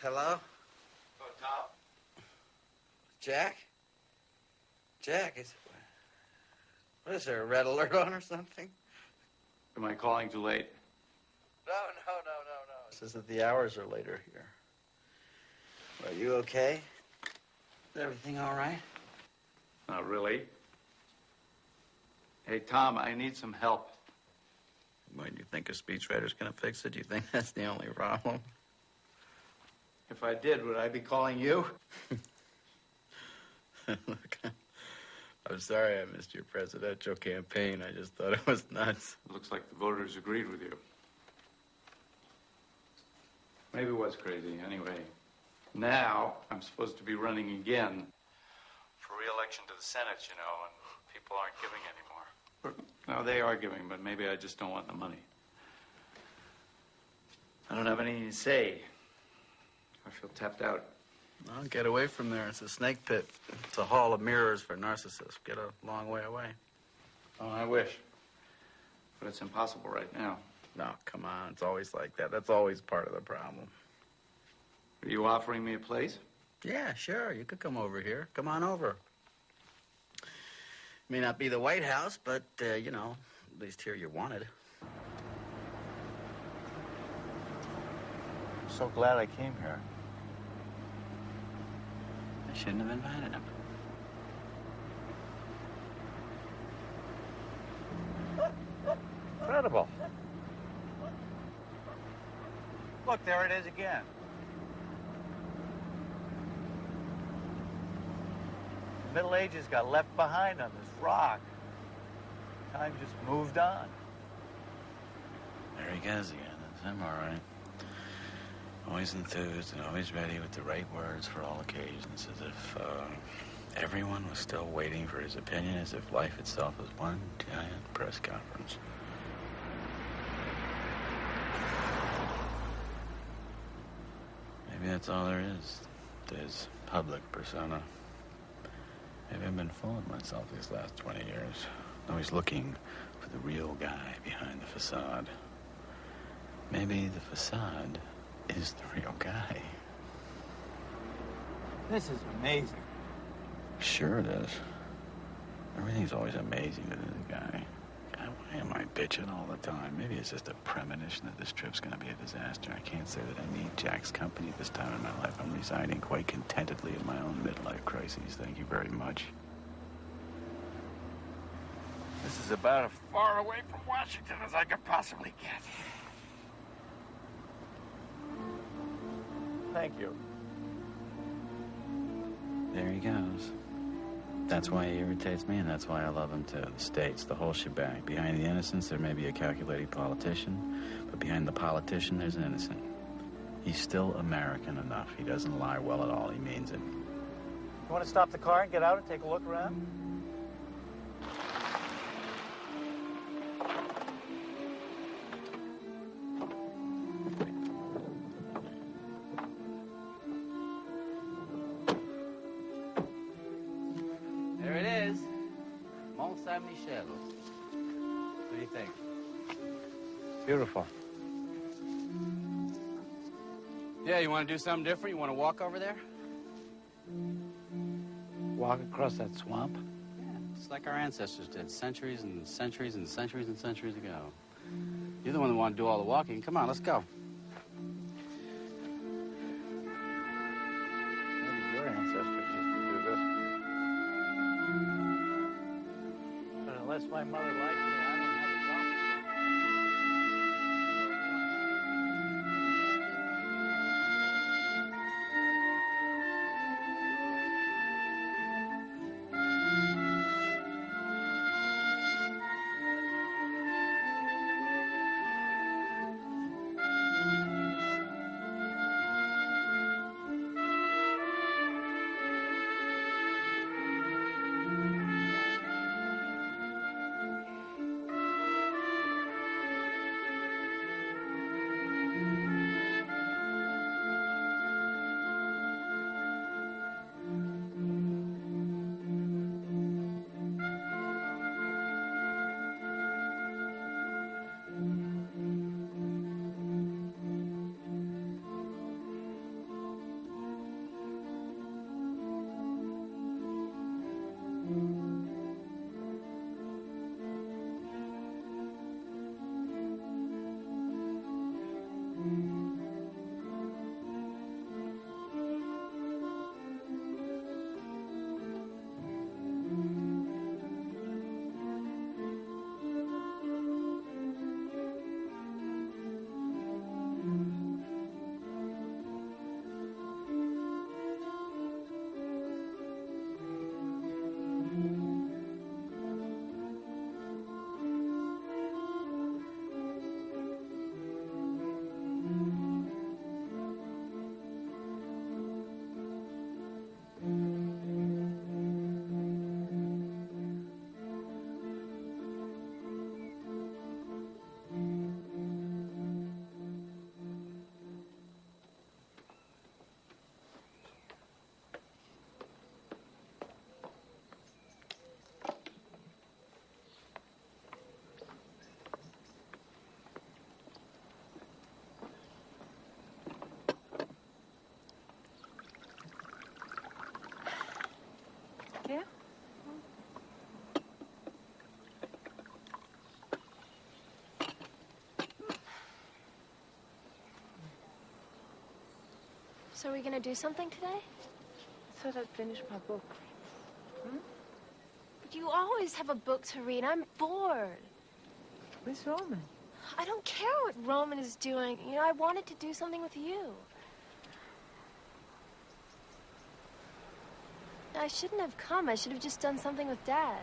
Hello? Oh, Tom? Jack? Jack, what is there, a red alert on or something? Am I calling too late? No. It says that the hours are later here. Are you okay? Is everything all right? Not really. Hey, Tom, I need some help. Why, do you think a speechwriter's gonna fix it? Do you think that's the only problem? If I did, would I be calling you? Look, I'm sorry I missed your presidential campaign. I just thought it was nuts. It looks like the voters agreed with you. Maybe it was crazy. Anyway, now I'm supposed to be running again for re-election to the Senate, you know, and people aren't giving anymore. No, they are giving, but maybe I just don't want the money. I don't have anything to say. I feel tapped out. Well, get away from there. It's a snake pit. It's a hall of mirrors for narcissists. Get a long way away. Oh, I wish. But it's impossible right now. No, come on. It's always like that. That's always part of the problem. Are you offering me a place? Yeah, sure. You could come over here. Come on over. May not be the White House, but, you know, at least here you're wanted. I'm so glad I came here. I shouldn't have invited him. Incredible. Look, there it is again. The Middle Ages got left behind on this rock. Time just moved on. There he goes again. That's him, all right. Always enthused and always ready with the right words for all occasions, as if everyone was still waiting for his opinion, as if life itself was one giant press conference. Maybe that's all there is to his public persona. Maybe I've been fooling myself these last 20 years. Always looking for the real guy behind the facade. Maybe the facade is the real guy. This is amazing. Sure it is. Everything's always amazing to this guy. God, why am I bitching all the time? Maybe it's just a premonition that this trip's gonna be a disaster. I can't say that I need Jack's company at this time in my life. I'm residing quite contentedly in my own midlife crises. Thank you very much. This is about as far away from Washington as I could possibly get. Thank you. There he goes. That's why he irritates me, and that's why I love him too. The states, the whole shebang. Behind the innocence, there may be a calculating politician, but behind the politician, there's an innocent. He's still American enough. He doesn't lie well at all. He means it. You want to stop the car and get out and take a look around? There it is. Mont Saint-Michel. What do you think? Beautiful. Yeah, you want to do something different? You want to walk over there? Walk across that swamp? Yeah, just like our ancestors did centuries and centuries and centuries and centuries ago. You're the one that wanted to do all the walking. Come on, let's go. Maybe your ancestors used to do this. But unless my mother likes me, I don't have a problem. Yeah? So are we gonna do something today? I thought I'd finish my book. But you always have a book to read. I'm bored. Where's Roman? I don't care what Roman is doing. You know, I wanted to do something with you. I shouldn't have come. I should have just done something with Dad.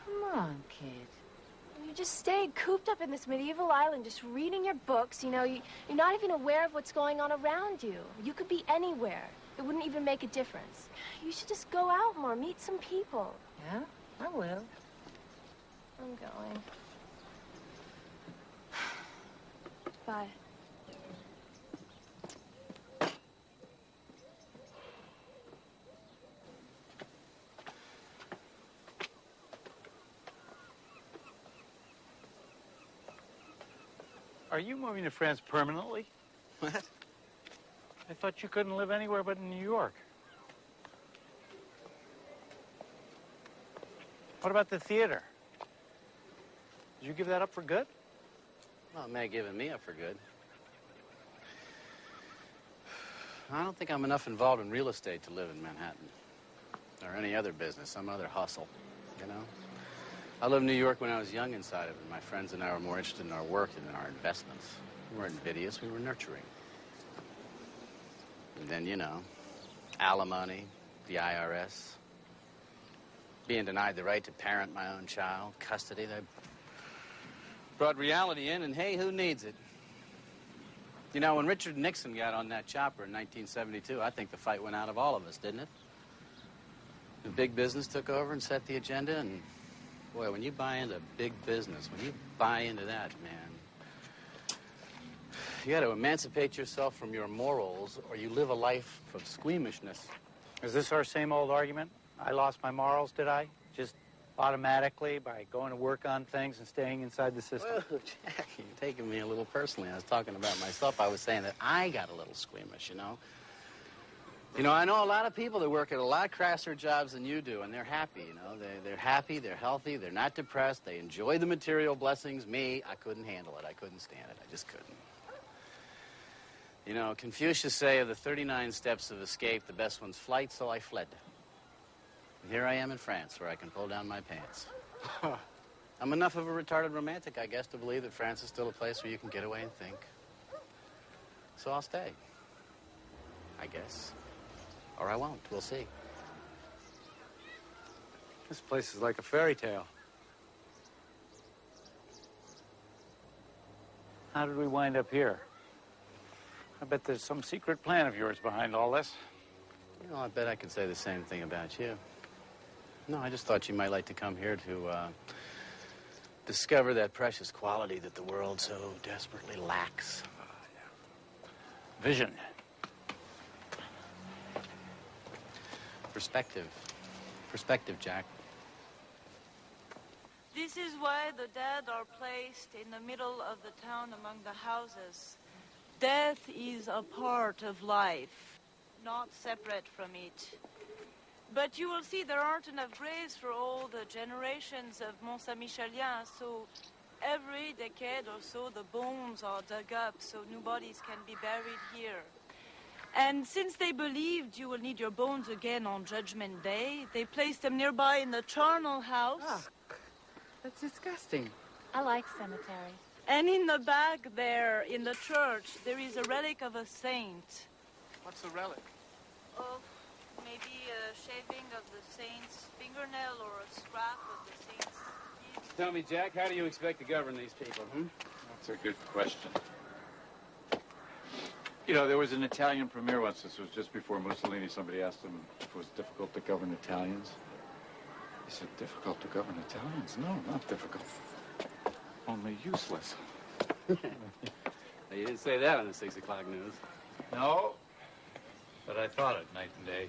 Come on, kid. You just stayed cooped up in this medieval island just reading your books. You know, you're not even aware of what's going on around you. You could be anywhere. It wouldn't even make a difference. You should just go out more, meet some people. Yeah, I will. I'm going. Bye. Are you moving to France permanently? What? I thought you couldn't live anywhere but in New York. What about the theater? Did you give that up for good? Well, it may have given me up for good. I don't think I'm enough involved in real estate to live in Manhattan. Or any other business, some other hustle, you know? I lived in New York when I was young inside of it. My friends and I were more interested in our work than in our investments. We weren't invidious, we were nurturing. And then, you know, alimony, the IRS, being denied the right to parent my own child, custody. They brought reality in, and hey, who needs it? You know, when Richard Nixon got on that chopper in 1972, I think the fight went out of all of us, didn't it? The big business took over and set the agenda, and boy, when you buy into big business, when you buy into that, man, you got to emancipate yourself from your morals, or you live a life of squeamishness. Is this our same old argument? I lost my morals, did I? Just automatically by going to work on things and staying inside the system? Whoa, Jack, you're taking me a little personally. I was talking about myself. I was saying that I got a little squeamish, you know? You know, I know a lot of people that work at a lot crasser jobs than you do, and they're happy, you know? They're happy, they're healthy, they're not depressed, they enjoy the material blessings. Me, I couldn't handle it. I couldn't stand it. I just couldn't. You know, Confucius say of the 39 steps of escape, the best one's flight, so I fled. And here I am in France, where I can pull down my pants. I'm enough of a retarded romantic, I guess, to believe that France is still a place where you can get away and think. So I'll stay. I guess. Or I won't. We'll see. This place is like a fairy tale. How did we wind up here? I bet there's some secret plan of yours behind all this. You know, I bet I could say the same thing about you. No, I just thought you might like to come here to discover that precious quality that the world so desperately lacks. Vision. Perspective. Perspective, Jack. This is why the dead are placed in the middle of the town among the houses. Death is a part of life, not separate from it. But you will see there aren't enough graves for all the generations of Mont-Saint-Micheliens, so Every decade or so, the bones are dug up so new bodies can be buried here. And since they believed you will need your bones again on Judgment Day, they placed them nearby in the charnel house. Oh, that's disgusting. I like cemeteries. And in the back there, in the church, there is a relic of a saint. What's a relic? Oh, maybe a shaving of the saint's fingernail or a scrap of the saint's teeth. Tell me, Jack, how do you expect to govern these people, That's a good question. You know, there was an Italian premier once. This was just before Mussolini. Somebody asked him if it was difficult to govern Italians. He said, difficult to govern Italians? No, not difficult. Only useless. You didn't say that on the 6 o'clock news. No, but I thought it night and day.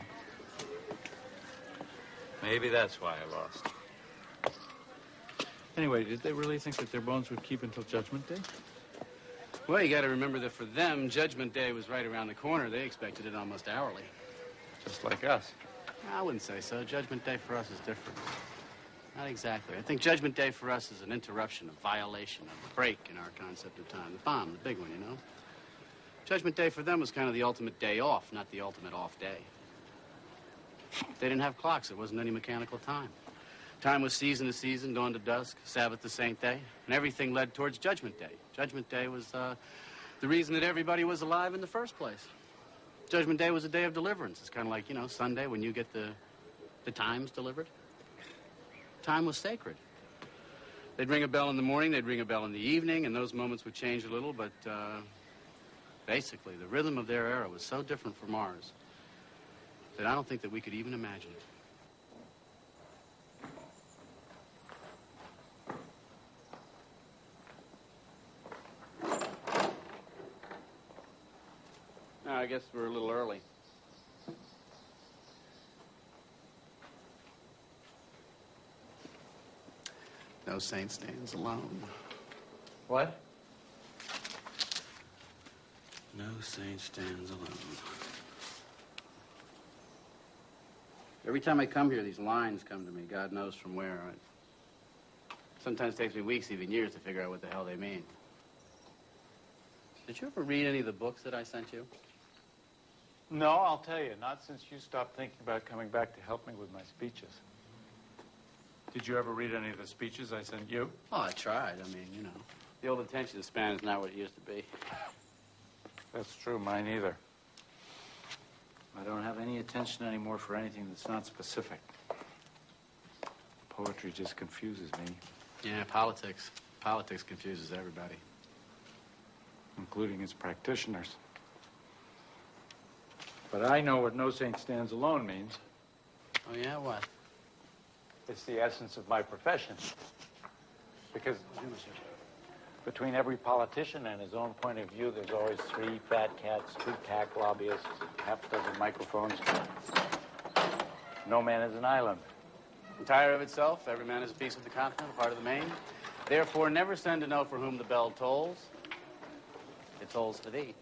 Maybe that's why I lost. Anyway, did they really think that their bones would keep until Judgment Day? Well, you got to remember that for them, Judgment Day was right around the corner. They expected it almost hourly. Just like us. I wouldn't say so. Judgment Day for us is different. Not exactly. I think Judgment Day for us is an interruption, a violation, a break in our concept of time. The bomb, the big one, you know? Judgment Day for them was kind of the ultimate day off, not the ultimate off day. They didn't have clocks. There wasn't any mechanical time. Time was season to season, dawn to dusk, Sabbath to Saint Day, and everything led towards Judgment Day. Judgment Day was the reason that everybody was alive in the first place. Judgment Day was a day of deliverance. It's kind of like, you know, Sunday when you get the times delivered. Time was sacred. They'd ring a bell in the morning, they'd ring a bell in the evening, and those moments would change a little, but basically the rhythm of their era was so different from ours that I don't think that we could even imagine it. No, I guess we're a little early. No saint stands alone. What? No saint stands alone. Every time I come here, these lines come to me, God knows from where. Sometimes takes me weeks, even years, to figure out what the hell they mean. Did you ever read any of the books that I sent you? No, I'll tell you, not since you stopped thinking about coming back to help me with my speeches. Did you ever read any of the speeches I sent you? Oh, I tried. I mean, you know, the old attention span is not what it used to be. That's true, mine either. I don't have any attention anymore for anything that's not specific. Poetry just confuses me. Yeah, politics. Politics confuses everybody. Including its practitioners. But I know what no saint stands alone means. Oh, yeah? What? It's the essence of my profession. Because between every politician and his own point of view, there's always 3 fat cats, 2 PAC lobbyists, half a dozen microphones. No man is an island. Entire of itself, every man is a piece of the continent, a part of the main. Therefore, never send to know for whom the bell tolls. It tolls for thee.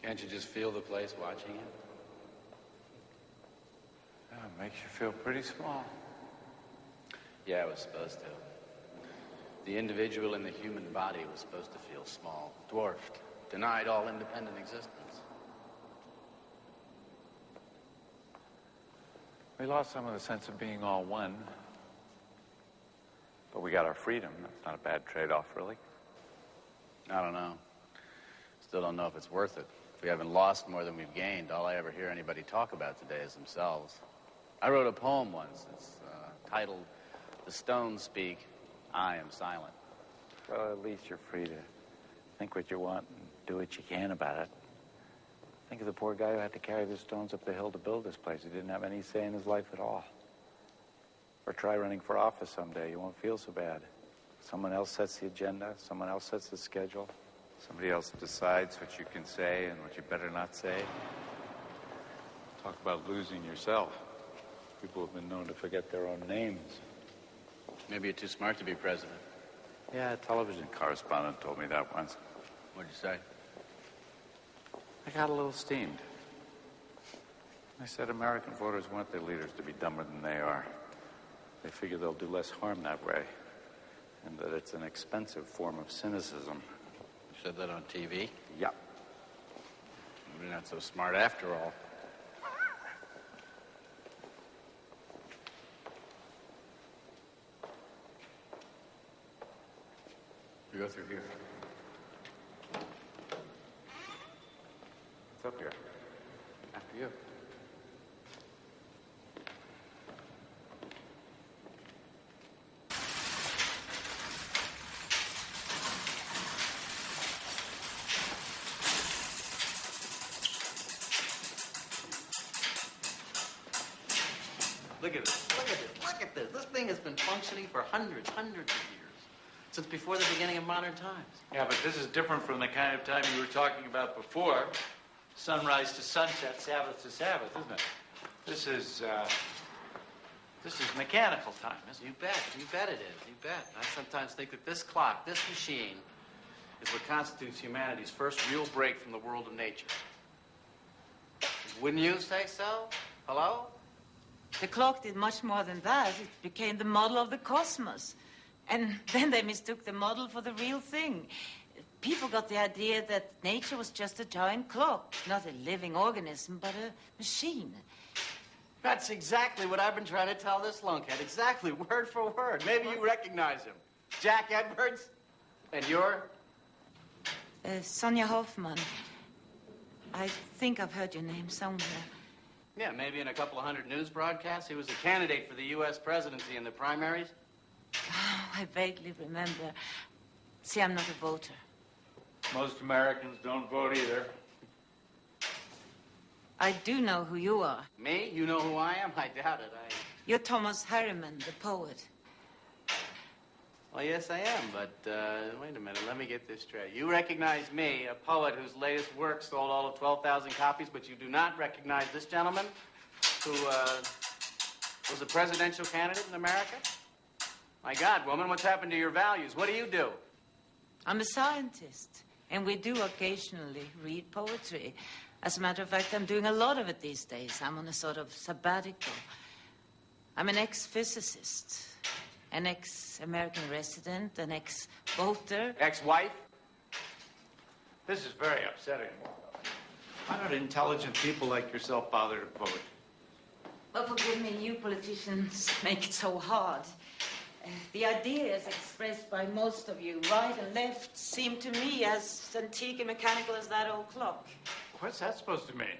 Can't you just feel the place watching you? Yeah, it makes you feel pretty small. Yeah, it was supposed to. The individual in the human body was supposed to feel small, dwarfed, denied all independent existence. We lost some of the sense of being all one. But we got our freedom. That's not a bad trade-off, really. I don't know. Still don't know if it's worth it. If we haven't lost more than we've gained, all I ever hear anybody talk about today is themselves. I wrote a poem once. It's titled, "The Stones Speak, I Am Silent." Well, at least you're free to think what you want and do what you can about it. Think of the poor guy who had to carry the stones up the hill to build this place. He didn't have any say in his life at all. Or try running for office someday. You won't feel so bad. Someone else sets the agenda. Someone else sets the schedule. Somebody else decides what you can say and what you better not say. Talk about losing yourself. People have been known to forget their own names. Maybe you're too smart to be president. Yeah, a television correspondent told me that once. What'd you say? I got a little steamed. I said American voters want their leaders to be dumber than they are. They figure they'll do less harm that way, and that it's an expensive form of cynicism. You said that on TV? Yep. Maybe not so smart after all. We go through here. It's up here. After you. Look at this. Look at this. Look at this. This thing has been functioning for hundreds of years. Since before the beginning of modern times. Yeah, but this is different from the kind of time you were talking about before. Sunrise to sunset, Sabbath to Sabbath, isn't it? This is mechanical time, isn't it? You bet. You bet it is. You bet. I sometimes think that this clock, this machine, is what constitutes humanity's first real break from the world of nature. Wouldn't you say so? Hello? The clock did much more than that. It became the model of the cosmos. And then they mistook the model for the real thing. People got the idea that nature was just a giant clock, not a living organism, but a machine. That's exactly what I've been trying to tell this lunkhead. Exactly, word for word. Maybe you recognize him. Jack Edwards? And you're? Sonia Hoffman. I think I've heard your name somewhere. Yeah, maybe in a couple of hundred news broadcasts. He was a candidate for the U.S. presidency in the primaries. Oh, I vaguely remember. See, I'm not a voter. Most Americans don't vote either. I do know who you are. Me? You know who I am? I doubt it. You're Thomas Harriman, the poet. Well, yes, I am, but wait a minute. Let me get this straight. You recognize me, a poet whose latest work sold all of 12,000 copies, but you do not recognize this gentleman who was a presidential candidate in America? My God, woman, what's happened to your values? What do you do? I'm a scientist, and we do occasionally read poetry. As a matter of fact, I'm doing a lot of it these days. I'm on a sort of sabbatical. I'm an ex-physicist, an ex-American resident, an ex-voter. Ex-wife? This is very upsetting. Why don't intelligent people like yourself bother to vote? Well, forgive me, you politicians make it so hard. The ideas expressed by most of you, right and left, seem to me as antique and mechanical as that old clock. What's that supposed to mean?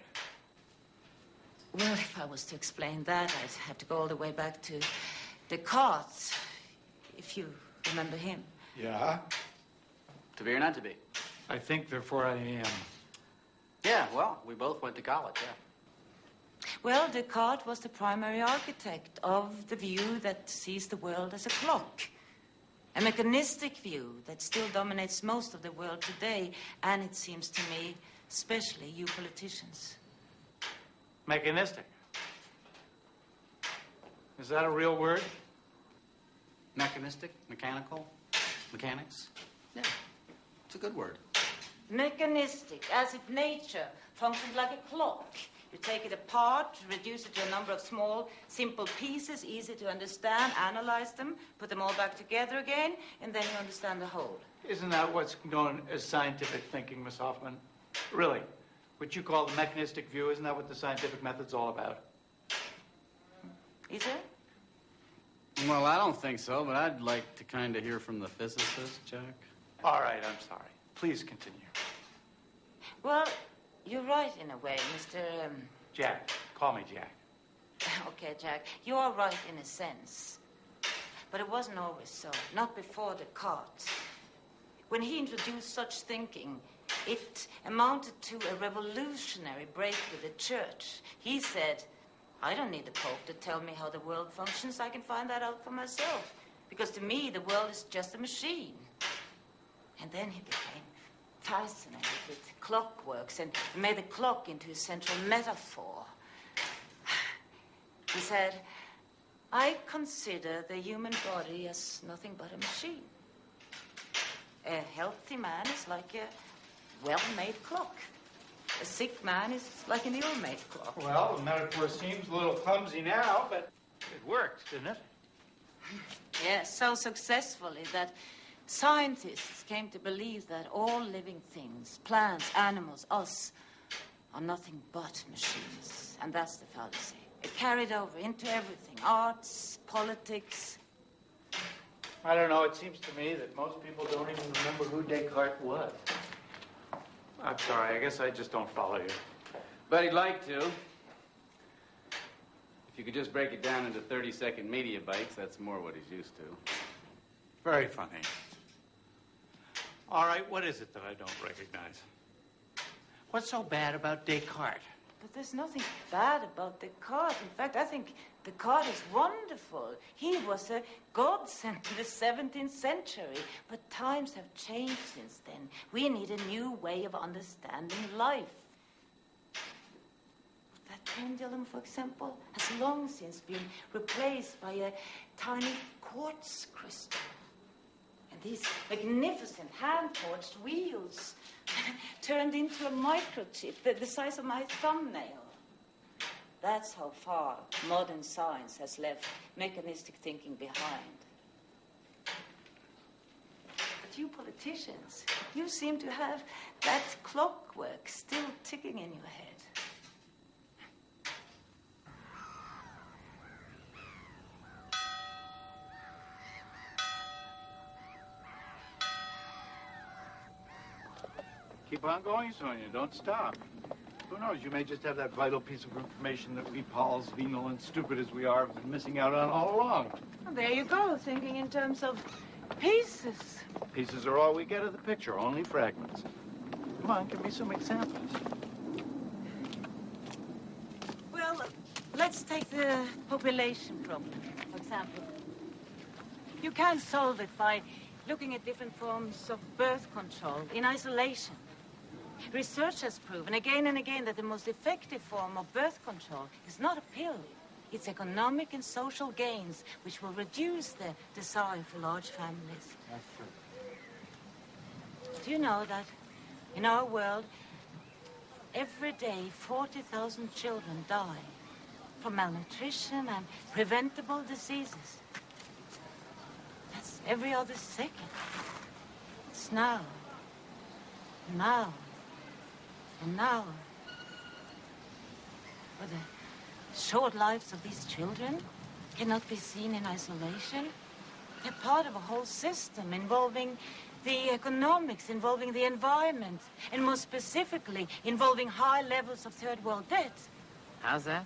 Well, if I was to explain that, I'd have to go all the way back to Descartes, if you remember him. Yeah? To be or not to be? I think, therefore I am. Yeah, well, we both went to college, yeah. Well, Descartes was the primary architect of the view that sees the world as a clock. A mechanistic view that still dominates most of the world today, and it seems to me, especially you politicians. Mechanistic. Is that a real word? Mechanistic, mechanical, mechanics? Yeah, it's a good word. Mechanistic, as if nature functioned like a clock. You take it apart, reduce it to a number of small, simple pieces, easy to understand, analyze them, put them all back together again, and then you understand the whole. Isn't that what's known as scientific thinking, Miss Hoffman? Really? What you call the mechanistic view, isn't that what the scientific method's all about? Is it? Well, I don't think so, but I'd like to kind of hear from the physicist, Jack. All right, I'm sorry. Please continue. Well, you're right in a way, Mr. Jack. Call me Jack. Okay, Jack. You are right in a sense. But it wasn't always so. Not before Descartes. When he introduced such thinking, it amounted to a revolutionary break with the church. He said, I don't need the Pope to tell me how the world functions. I can find that out for myself. Because to me, the world is just a machine. And then he became fascinated with clockworks and made the clock into his central metaphor. He said, I consider the human body as nothing but a machine. A healthy man is like a well-made clock. A sick man is like an ill-made clock. Well, the metaphor seems a little clumsy now, but it worked, didn't it? Yes, so successfully that scientists came to believe that all living things, plants, animals, us, are nothing but machines. And that's the fallacy. It carried over into everything, arts, politics. I don't know, it seems to me that most people don't even remember who Descartes was. I'm sorry, I guess I just don't follow you. But he'd like to. If you could just break it down into 30-second media bites, that's more what he's used to. Very funny. All right, what is it that I don't recognize? What's so bad about Descartes? But there's nothing bad about Descartes. In fact, I think Descartes is wonderful. He was a godsend to the 17th century. But times have changed since then. We need a new way of understanding life. That pendulum, for example, has long since been replaced by a tiny quartz crystal. And these magnificent hand-forged wheels turned into a microchip the size of my thumbnail. That's how far modern science has left mechanistic thinking behind. But you politicians, you seem to have that clockwork still ticking in your head. Keep on going, Sonia. Don't stop. Who knows? You may just have that vital piece of information that we Pauls, venal and stupid as we are, have been missing out on all along. Well, there you go, thinking in terms of pieces. Pieces are all we get of the picture, only fragments. Come on, give me some examples. Well, let's take the population problem, for example. You can't solve it by looking at different forms of birth control in isolation. Research has proven again and again that the most effective form of birth control is not a pill. It's economic and social gains which will reduce the desire for large families. That's true. Do you know that in our world, every day 40,000 children die from malnutrition and preventable diseases? That's every other second. It's now, now, and now. But the short lives of these children cannot be seen in isolation. They're part of a whole system involving the economics, involving the environment, and more specifically, involving high levels of third world debt. How's that?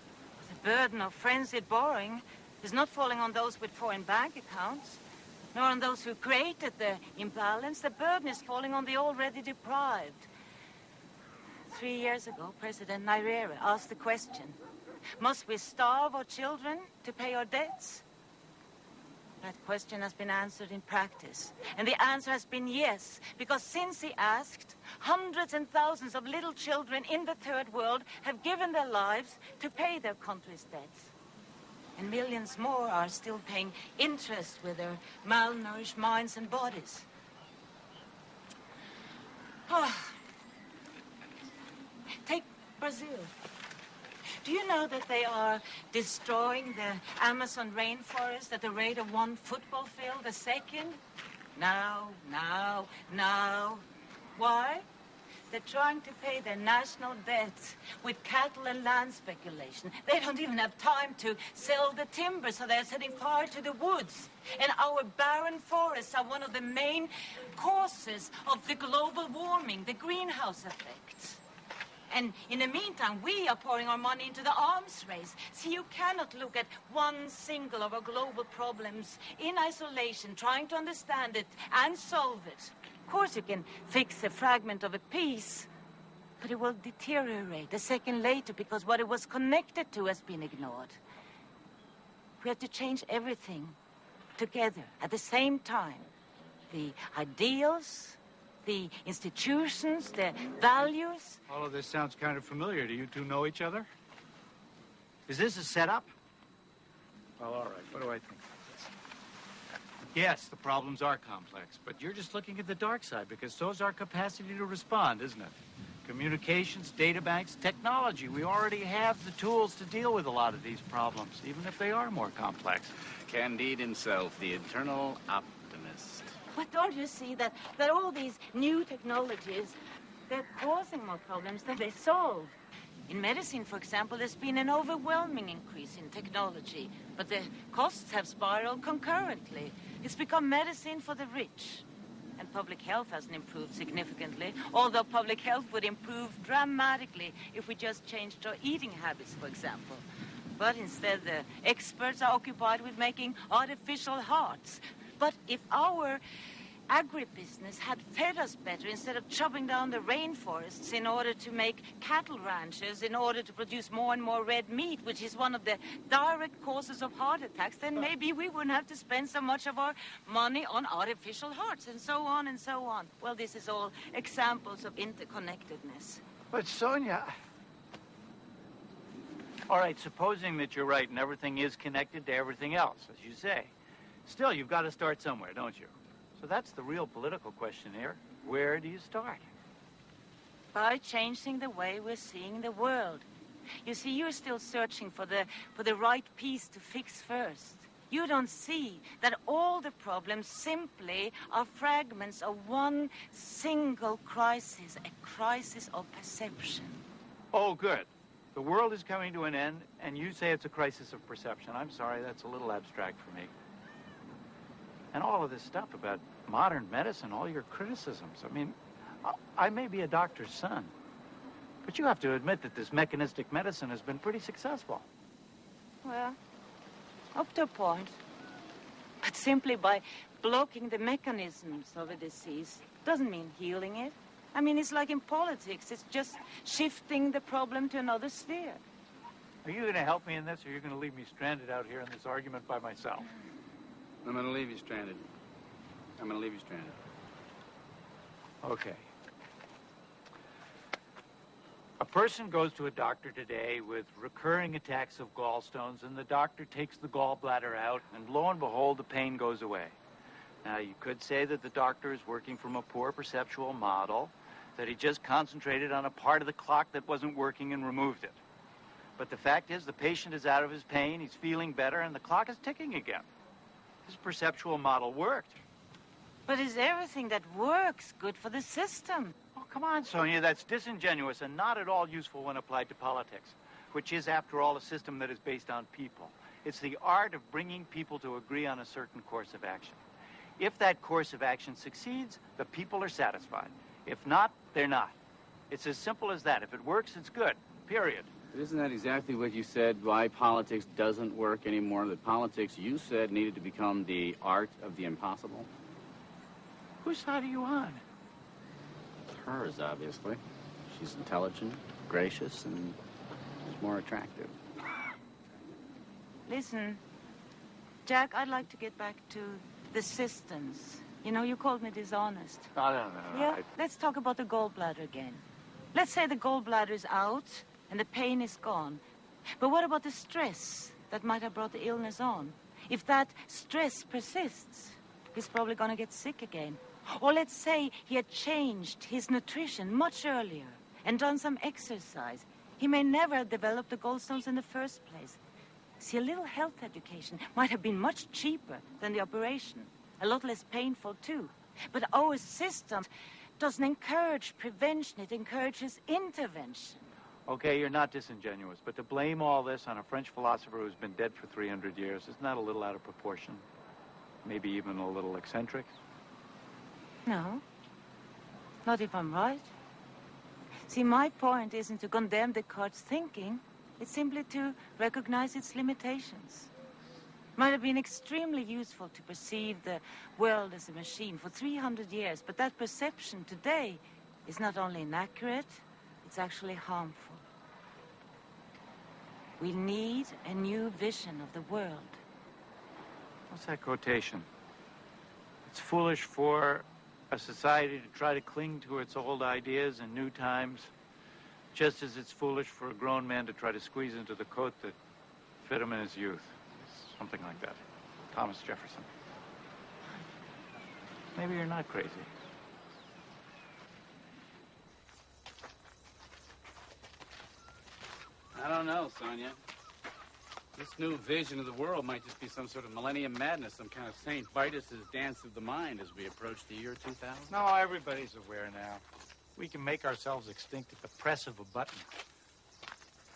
The burden of frenzied borrowing is not falling on those with foreign bank accounts, nor on those who created the imbalance. The burden is falling on the already deprived. 3 years ago, President Nyerere asked the question, must we starve our children to pay our debts? That question has been answered in practice. And the answer has been yes, because since he asked, hundreds and thousands of little children in the third world have given their lives to pay their country's debts. And millions more are still paying interest with their malnourished minds and bodies. Oh. Take Brazil. Do you know that they are destroying the Amazon rainforest at the rate of one football field a second? Now. Why? They're trying to pay their national debts with cattle and land speculation. They don't even have time to sell the timber, so they're setting fire to the woods. And our barren forests are one of the main causes of the global warming, the greenhouse effect. And in the meantime, we are pouring our money into the arms race. See, you cannot look at one single of our global problems in isolation, trying to understand it and solve it. Of course, you can fix a fragment of a piece, but it will deteriorate a second later because what it was connected to has been ignored. We have to change everything together at the same time. The ideals, the institutions, the values. All of this sounds kind of familiar. Do you two know each other? Is this a setup? Well, all right. What do I think of this? Yes, the problems are complex, but you're just looking at the dark side because so's our capacity to respond, isn't it? Communications, data banks, technology. We already have the tools to deal with a lot of these problems, even if they are more complex. Candide himself, the eternal optimist. But don't you see that all these new technologies, they're causing more problems than they solve? In medicine, for example, there's been an overwhelming increase in technology, but the costs have spiraled concurrently. It's become medicine for the rich. And public health hasn't improved significantly, although public health would improve dramatically if we just changed our eating habits, for example. But instead, the experts are occupied with making artificial hearts. But if our agribusiness had fed us better instead of chopping down the rainforests in order to make cattle ranches, in order to produce more and more red meat, which is one of the direct causes of heart attacks, then maybe we wouldn't have to spend so much of our money on artificial hearts, and so on and so on. Well, this is all examples of interconnectedness. But Sonia... All right, supposing that you're right and everything is connected to everything else, as you say. Still, you've got to start somewhere, don't you? So that's the real political question here. Where do you start? By changing the way we're seeing the world. You see, you're still searching for the right piece to fix first. You don't see that all the problems simply are fragments of one single crisis, a crisis of perception. Oh, good. The world is coming to an end, and you say it's a crisis of perception. I'm sorry, that's a little abstract for me. And all of this stuff about modern medicine, all your criticisms. I mean, I may be a doctor's son, but you have to admit that this mechanistic medicine has been pretty successful. Well, up to a point. But simply by blocking the mechanisms of a disease doesn't mean healing it. I mean, it's like in politics. It's just shifting the problem to another sphere. Are you going to help me in this, or are you going to leave me stranded out here in this argument by myself? I'm going to leave you stranded. I'm going to leave you stranded. Okay. A person goes to a doctor today with recurring attacks of gallstones, and the doctor takes the gallbladder out, and lo and behold, the pain goes away. Now, you could say that the doctor is working from a poor perceptual model, that he just concentrated on a part of the clock that wasn't working and removed it. But the fact is, the patient is out of his pain, he's feeling better, and the clock is ticking again. His perceptual model worked. But is everything that works good for the system? Oh, come on, Sonia, that's disingenuous and not at all useful when applied to politics, which is, after all, a system that is based on people. It's the art of bringing people to agree on a certain course of action. If that course of action succeeds, the people are satisfied. If not, they're not. It's as simple as that. If it works, it's good, period. But isn't that exactly what you said, why politics doesn't work anymore? That politics, you said, needed to become the art of the impossible? Whose side are you on? Hers, obviously. She's intelligent, gracious, and she's more attractive. Listen, Jack, I'd like to get back to the systems. You know, you called me dishonest. No. Yeah? Let's talk about the gallbladder again. Let's say the gallbladder is out and the pain is gone. But what about the stress that might have brought the illness on? If that stress persists, he's probably going to get sick again. Or let's say he had changed his nutrition much earlier and done some exercise. He may never have developed the gallstones in the first place. See, a little health education might have been much cheaper than the operation. A lot less painful, too. But our system doesn't encourage prevention. It encourages intervention. Okay, you're not disingenuous, but to blame all this on a French philosopher who's been dead for 300 years, isn't that a little out of proportion? Maybe even a little eccentric? No. Not if I'm right. See, my point isn't to condemn Descartes' thinking. It's simply to recognize its limitations. Might have been extremely useful to perceive the world as a machine for 300 years, but that perception today is not only inaccurate, it's actually harmful. We need a new vision of the world. What's that quotation? It's foolish for a society to try to cling to its old ideas in new times, just as it's foolish for a grown man to try to squeeze into the coat that fit him in his youth. Something like that. Thomas Jefferson. Maybe you're not crazy. I don't know, Sonia. This new vision of the world might just be some sort of millennium madness, some kind of St. Vitus's dance of the mind as we approach the year 2000. No, everybody's aware now. We can make ourselves extinct at the press of a button.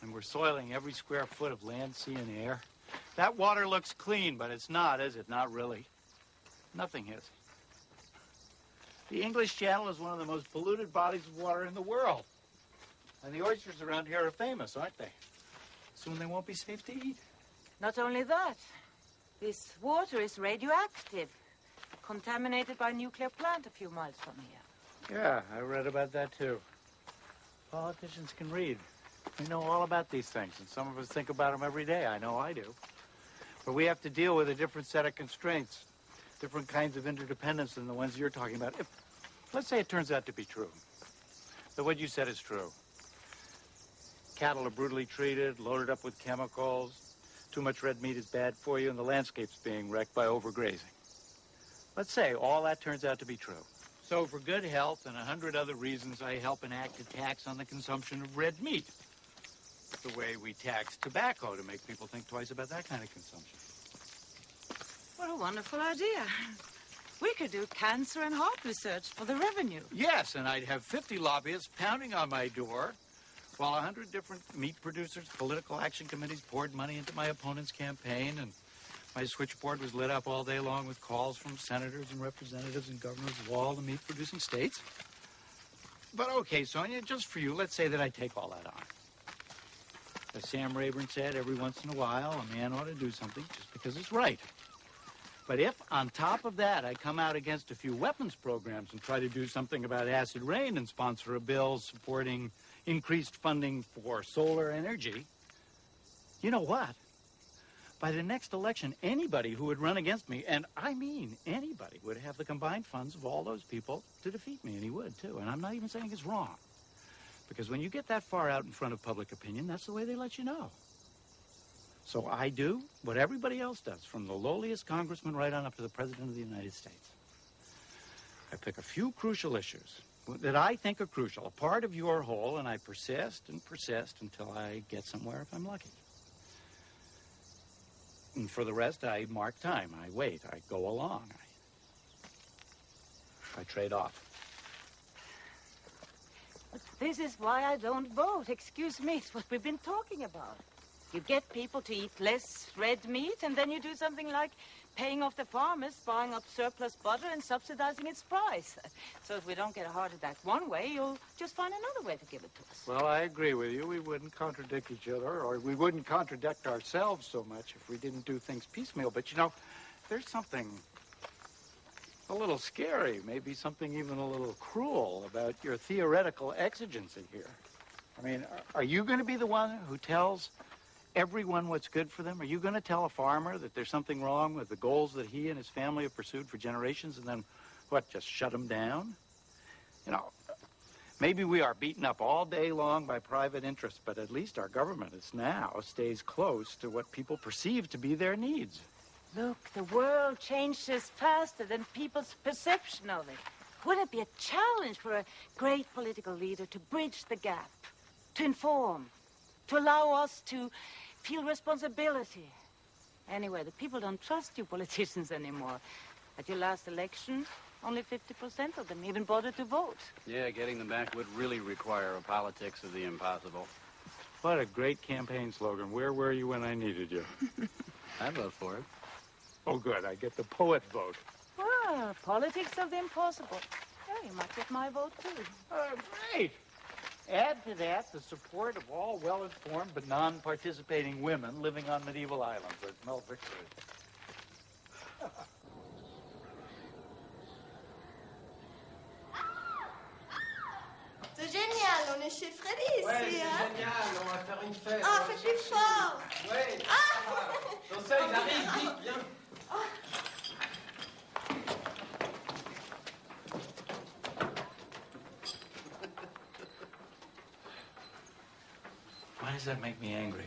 And we're soiling every square foot of land, sea, and air. That water looks clean, but it's not, is it? Not really. Nothing is. The English Channel is one of the most polluted bodies of water in the world. And the oysters around here are famous, aren't they? Soon they won't be safe to eat. Not only that, this water is radioactive, contaminated by a nuclear plant a few miles from here. Yeah, I read about that too. Politicians can read. They know all about these things, and some of us think about them every day. I know I do. But we have to deal with a different set of constraints, different kinds of interdependence than the ones you're talking about. If, let's say it turns out to be true, that what you said is true. Cattle are brutally treated, loaded up with chemicals, too much red meat is bad for you, and the landscape's being wrecked by overgrazing. Let's say all that turns out to be true. So for good health and 100 other reasons, I help enact a tax on the consumption of red meat. The way we tax tobacco to make people think twice about that kind of consumption. What a wonderful idea. We could do cancer and heart research for the revenue. Yes, and I'd have 50 lobbyists pounding on my door while 100 different meat producers, political action committees poured money into my opponent's campaign, and my switchboard was lit up all day long with calls from senators and representatives and governors of all the meat-producing states. But okay, Sonia, just for you, let's say that I take all that on. As Sam Rayburn said, every once in a while, a man ought to do something just because it's right. But if, on top of that, I come out against a few weapons programs and try to do something about acid rain and sponsor a bill supporting increased funding for solar energy, you know what? By the next election, anybody who would run against me, and I mean anybody, would have the combined funds of all those people to defeat me, and he would, too. And I'm not even saying it's wrong. Because when you get that far out in front of public opinion, that's the way they let you know. So I do what everybody else does, from the lowliest congressman right on up to the President of the United States. I pick a few crucial issues that I think are crucial, a part of your whole, and I persist and persist until I get somewhere if I'm lucky. And for the rest, I mark time. I wait. I go along. I trade off. But this is why I don't vote. Excuse me, it's what we've been talking about. You get people to eat less red meat, and then you do something like paying off the farmers, buying up surplus butter and subsidizing its price. So if we don't get a heart attack one way, you'll just find another way to give it to us. Well, I agree with you. We wouldn't contradict each other, or we wouldn't contradict ourselves so much if we didn't do things piecemeal. But, you know, there's something a little scary, maybe something even a little cruel about your theoretical exigency here. I mean, are you going to be the one who tells everyone what's good for them? Are you going to tell a farmer that there's something wrong with the goals that he and his family have pursued for generations and then, what, just shut them down? You know, maybe we are beaten up all day long by private interests, but at least our government is now stays close to what people perceive to be their needs. Look, the world changes faster than people's perception of it. Wouldn't it be a challenge for a great political leader to bridge the gap, to inform, to allow us to feel responsibility? Anyway, the people don't trust you politicians anymore. At your last election, only 50% of them even bothered to vote. Yeah, getting them back would really require a politics of the impossible. What a great campaign slogan. Where were you when I needed you? I'd vote for it. Oh, good. I get the poet vote. Ah, politics of the impossible. Yeah, you might get my vote, too. Great. Add to that the support of all well-informed but non-participating women living on medieval islands, as Mel Victor is. C'est génial, on est chez Freddy Ouais, ici, c'est hein? génial, on va faire une fête. Ah, fais plus fort! Ouais. Ah! Dans ça, il arrive, vite, viens. Why does that make me angry?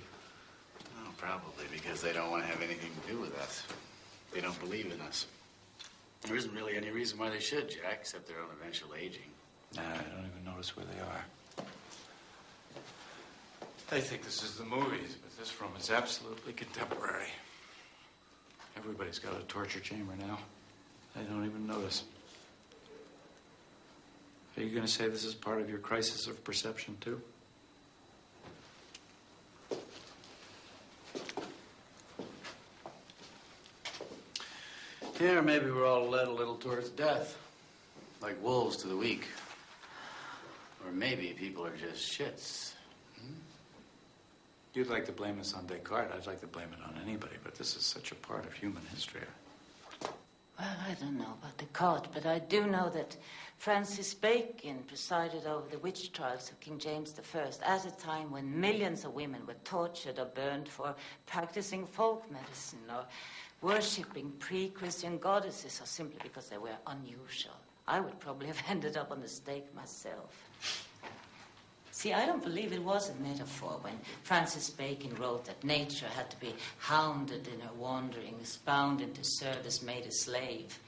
Oh, probably because they don't want to have anything to do with us. They don't believe in us. There isn't really any reason why they should, Jack, except their own eventual aging. Nah, I don't even notice where they are. They think this is the movies, but this room is absolutely contemporary. Everybody's got a torture chamber now. They don't even notice. Are you going to say this is part of your crisis of perception, too? Yeah, maybe we're all led a little towards death. Like wolves to the weak. Or maybe people are just shits. You'd like to blame this on Descartes. I'd like to blame it on anybody, but this is such a part of human history. Well, I don't know about Descartes, but I do know that Francis Bacon presided over the witch trials of King James I at a time when millions of women were tortured or burned for practicing folk medicine or worshipping pre-Christian goddesses or simply because they were unusual. I would probably have ended up on the stake myself. See, I don't believe it was a metaphor when Francis Bacon wrote that nature had to be hounded in her wanderings, bound into service, made a slave.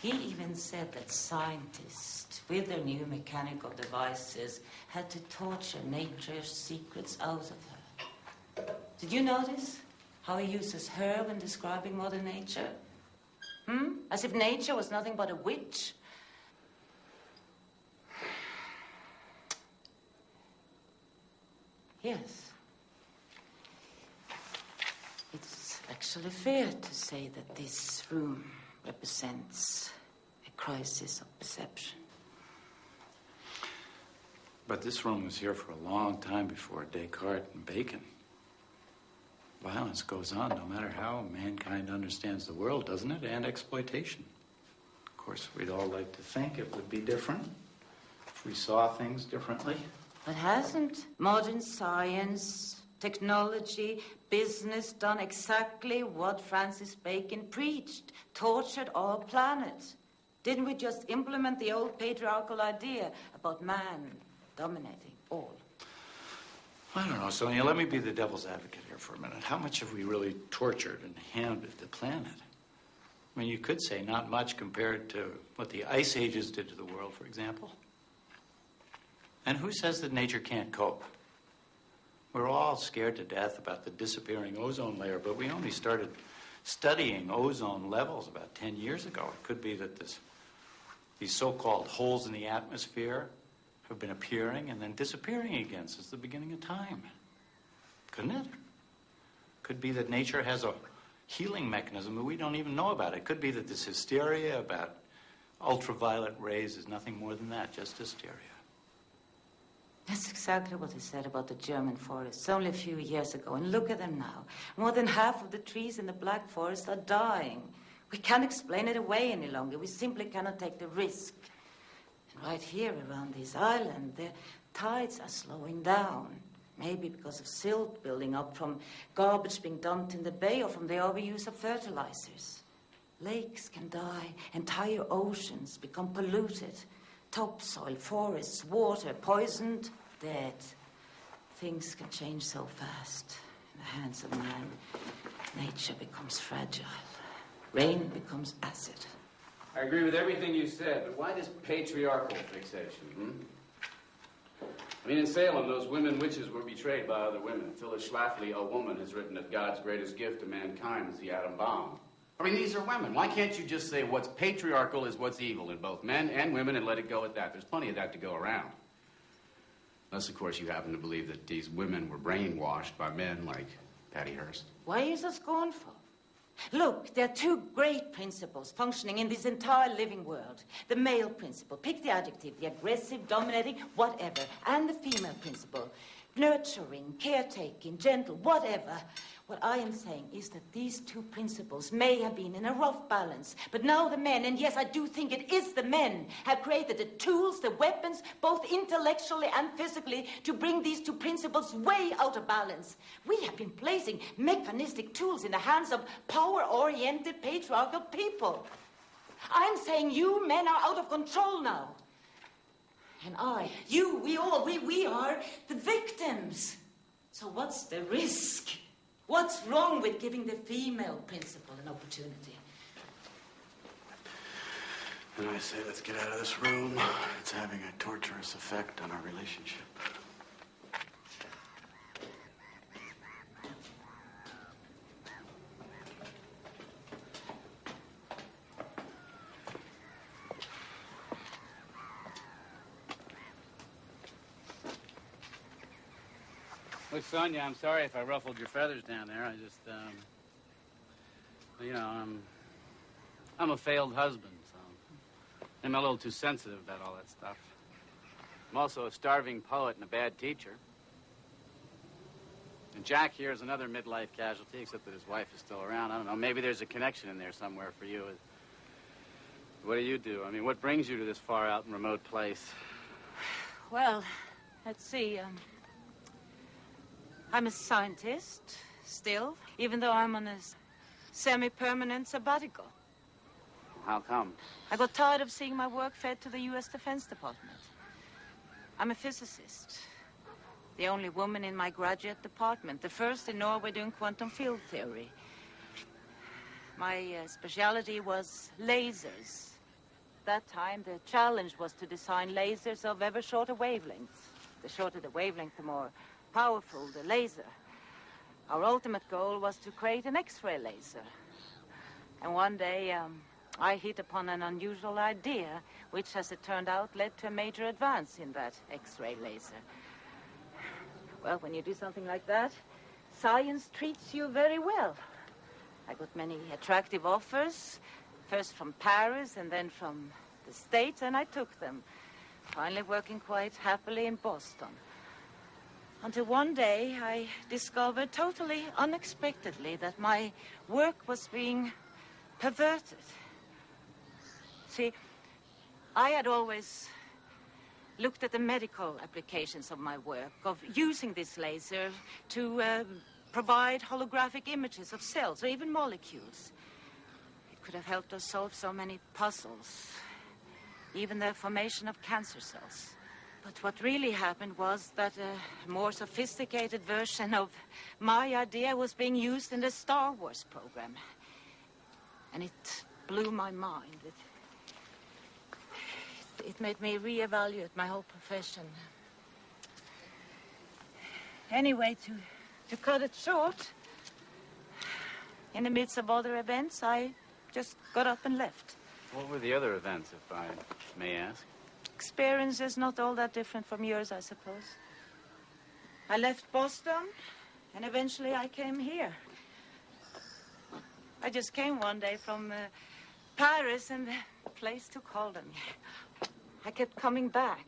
He even said that scientists, with their new mechanical devices, had to torture nature's secrets out of her. Did you notice how he uses her when describing Mother Nature? As if nature was nothing but a witch. Yes. It's actually fair to say that this room represents a crisis of perception. But this room was here for a long time before Descartes and Bacon. Violence goes on no matter how mankind understands the world, doesn't it? And exploitation. Of course, we'd all like to think it would be different if we saw things differently. But hasn't modern science, technology, business done exactly what Francis Bacon preached? Tortured our planet. Didn't we just implement the old patriarchal idea about man dominating all? I don't know, Sonia. Let me be the devil's advocate here for a minute. How much have we really tortured and hounded the planet? I mean, you could say not much compared to what the ice ages did to the world, for example. And who says that nature can't cope? We're all scared to death about the disappearing ozone layer, but we only started studying ozone levels about 10 years ago. It could be that these so-called holes in the atmosphere have been appearing and then disappearing again since the beginning of time. Couldn't it? Could be that nature has a healing mechanism that we don't even know about. It could be that this hysteria about ultraviolet rays is nothing more than that, just hysteria. That's exactly what he said about the German forests only a few years ago. And look at them now. More than half of the trees in the Black Forest are dying. We can't explain it away any longer. We simply cannot take the risk. And right here around this island, the tides are slowing down. Maybe because of silt building up from garbage being dumped in the bay or from the overuse of fertilizers. Lakes can die. Entire oceans become polluted. Topsoil, forests, water, poisoned, dead. Things can change so fast. In the hands of man, nature becomes fragile. Rain becomes acid. I agree with everything you said, but why this patriarchal fixation, I mean, in Salem, those women witches were betrayed by other women. Phyllis Schlafly, a woman, has written that God's greatest gift to mankind is the atom bomb. I mean, these are women. Why can't you just say what's patriarchal is what's evil in both men and women and let it go at that? There's plenty of that to go around. Unless, of course, you happen to believe that these women were brainwashed by men like Patty Hearst. Why are you so scornful? Look, there are two great principles functioning in this entire living world. The male principle, pick the adjective, the aggressive, dominating, whatever. And the female principle, nurturing, caretaking, gentle, whatever. What I am saying is that these two principles may have been in a rough balance, but now the men, and yes, I do think it is the men, have created the tools, the weapons, both intellectually and physically, to bring these two principles way out of balance. We have been placing mechanistic tools in the hands of power-oriented patriarchal people. I'm saying you men are out of control now. And I, you, we all, we are the victims. So what's the risk? What's wrong with giving the female principle an opportunity? And I say, let's get out of this room. It's having a torturous effect on our relationship. Look, Sonia, I'm sorry if I ruffled your feathers down there. I just, you know, I'm a failed husband, so I'm a little too sensitive about all that stuff. I'm also a starving poet and a bad teacher. And Jack here is another midlife casualty, except that his wife is still around. I don't know, maybe there's a connection in there somewhere for you. What do you do? I mean, what brings you to this far out and remote place? Well, let's see. I'm a scientist, still, even though I'm on a semi-permanent sabbatical. How come? I got tired of seeing my work fed to the U.S. Defense Department. I'm a physicist, the only woman in my graduate department, the first in Norway doing quantum field theory. My specialty was lasers. At that time, the challenge was to design lasers of ever shorter wavelengths. The shorter the wavelength, the more powerful the laser. Our ultimate goal was to create an X-ray laser. And one day, I hit upon an unusual idea, which, as it turned out, led to a major advance in that X-ray laser. Well, when you do something like that, science treats you very well. I got many attractive offers, first from Paris and then from the States, and I took them, finally working quite happily in Boston. Until one day, I discovered totally unexpectedly that my work was being perverted. See, I had always looked at the medical applications of my work, of using this laser to provide holographic images of cells or even molecules. It could have helped us solve so many puzzles, even the formation of cancer cells. But what really happened was that a more sophisticated version of my idea was being used in the Star Wars program. And it blew my mind. It made me reevaluate my whole profession. Anyway, to cut it short, in the midst of other events, I just got up and left. What were the other events, if I may ask? Experiences not all that different from yours, I suppose. I left Boston, and eventually I came here. I just came one day from Paris, and the place took hold of me. I kept coming back.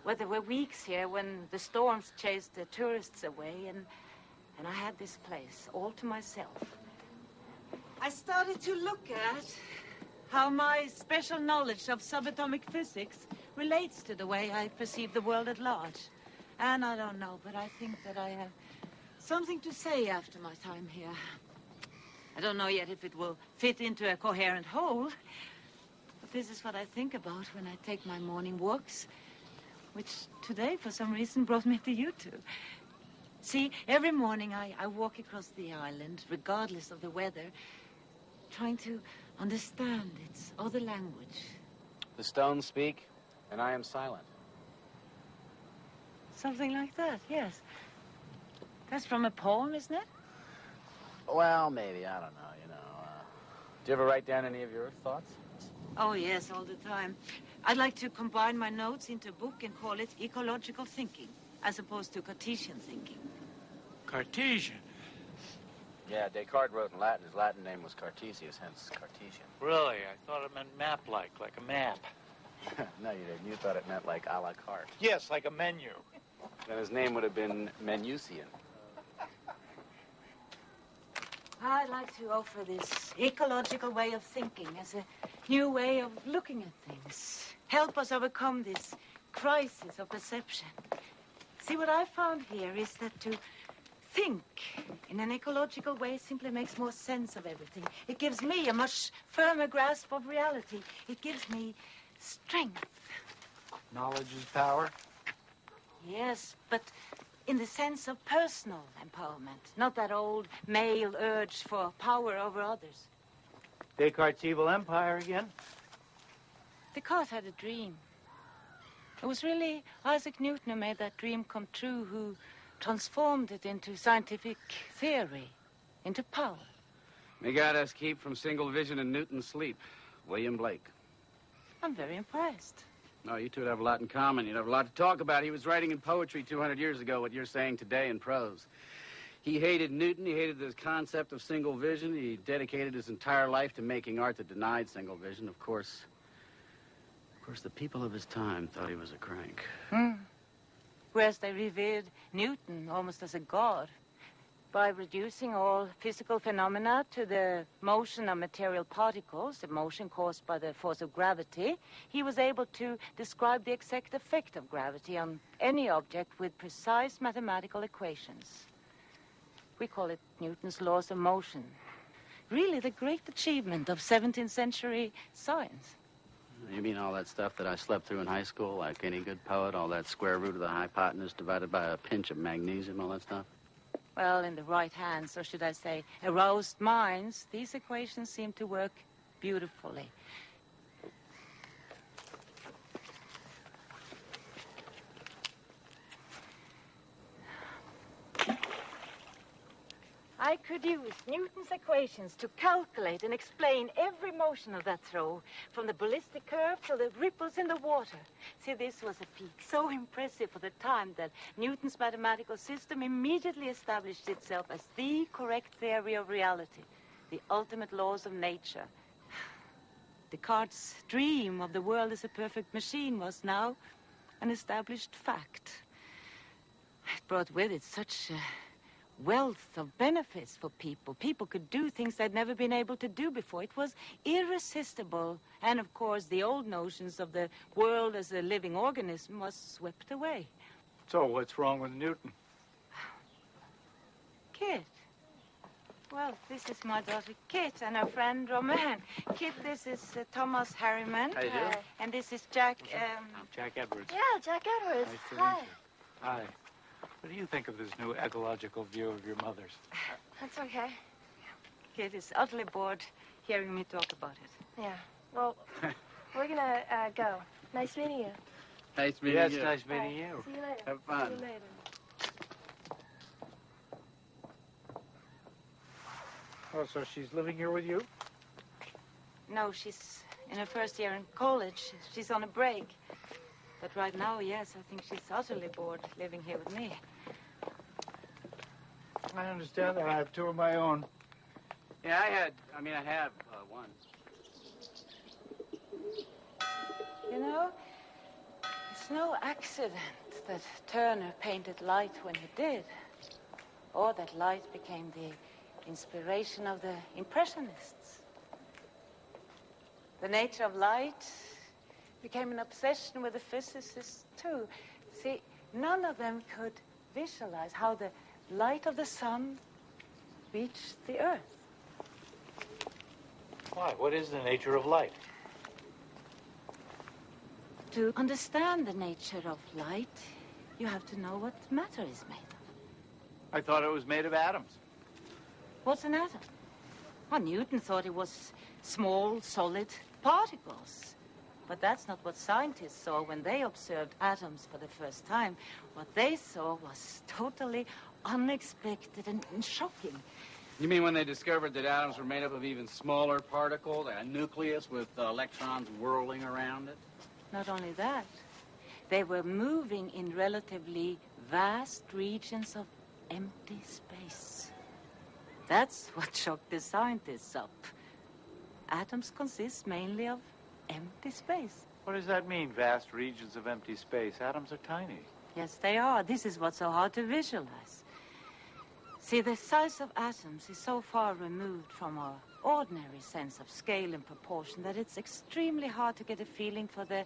Well, there were weeks here when the storms chased the tourists away, and I had this place all to myself. I started to look at how my special knowledge of subatomic physics relates to the way I perceive the world at large. And I don't know, but I think that I have something to say after my time here. I don't know yet if it will fit into a coherent whole, but this is what I think about when I take my morning walks, which today, for some reason, brought me to you two. See, every morning I walk across the island, regardless of the weather, trying to understand its other language. The stones speak, and I am silent. Something like that, yes. That's from a poem, isn't it? Well, maybe, I don't know, you know. Do you ever write down any of your thoughts? Oh, yes, all the time. I'd like to combine my notes into a book and call it ecological thinking, as opposed to Cartesian thinking. Cartesian? Yeah, Descartes wrote in Latin. His Latin name was Cartesius, hence Cartesian. Really? I thought it meant map-like, like a map. No, you didn't. You thought it meant like a la carte. Yes, like a menu. Then his name would have been Menusian. I'd like to offer this ecological way of thinking as a new way of looking at things. Help us overcome this crisis of perception. See, what I found here is that to think in an ecological way simply makes more sense of everything. It gives me a much firmer grasp of reality. It gives me strength. Knowledge is power? Yes, but in the sense of personal empowerment, not that old male urge for power over others. Descartes' evil empire again? Descartes had a dream. It was really Isaac Newton who made that dream come true, who transformed it into scientific theory, into power. May God us keep from single vision and Newton's sleep. William Blake. I'm very impressed. No, you two would have a lot in common. You'd have a lot to talk about. He was writing in poetry 200 years ago what you're saying today in prose. He hated Newton. He hated the concept of single vision. He dedicated his entire life to making art that denied single vision. Of course, the people of his time thought he was a crank. Whereas they revered Newton almost as a god. By reducing all physical phenomena to the motion of material particles, the motion caused by the force of gravity, he was able to describe the exact effect of gravity on any object with precise mathematical equations. We call it Newton's laws of motion. Really the great achievement of 17th century science. You mean all that stuff that I slept through in high school, like any good poet, all that square root of the hypotenuse divided by a pinch of magnesium, all that stuff? Well, in the right hands, or should I say, aroused minds, these equations seem to work beautifully. I could use Newton's equations to calculate and explain every motion of that throw, from the ballistic curve to the ripples in the water. See, this was a feat so impressive for the time that Newton's mathematical system immediately established itself as the correct theory of reality, the ultimate laws of nature. Descartes' dream of the world as a perfect machine was now an established fact. It brought with it such wealth of benefits for people. People could do things they'd never been able to do before. It was irresistible. And, of course, the old notions of the world as a living organism was swept away. So what's wrong with Newton? Kit. Well, this is my daughter, Kit, and her friend, Romain. Kit, this is Thomas Harriman. How you doing? And this is Jack, Jack Edwards. Yeah, Jack Edwards. Nice to Hi. meet you. Hi. What do you think of this new ecological view of your mother's? That's okay. Kit is utterly bored hearing me talk about it. Yeah. Well, we're gonna go. Nice meeting you. Nice meeting Yes, you. nice meeting you. See you later. Have fun. See you later. Oh, so she's living here with you? No, she's in her first year in college. She's on a break. But right now, yes, I think she's utterly bored living here with me. I understand that. I have two of my own. Yeah, I have one. You know, it's no accident that Turner painted light when he did, or that light became the inspiration of the Impressionists. The nature of light became an obsession with the physicists, too. See, none of them could visualize how the light of the sun reached the earth. Why? What is the nature of light? To understand the nature of light, you have to know what matter is made of. I thought it was made of atoms. What's an atom? Well, Newton thought it was small, solid particles. But that's not what scientists saw when they observed atoms for the first time. What they saw was totally unexpected and shocking. You mean when they discovered that atoms were made up of even smaller particles, a nucleus with electrons whirling around it? Not only that, they were moving in relatively vast regions of empty space. That's what shocked the scientists up. Atoms consist mainly of empty space. What does that mean, vast regions of empty space? Atoms are tiny. Yes, they are. This is what's so hard to visualize. See, the size of atoms is so far removed from our ordinary sense of scale and proportion that it's extremely hard to get a feeling for the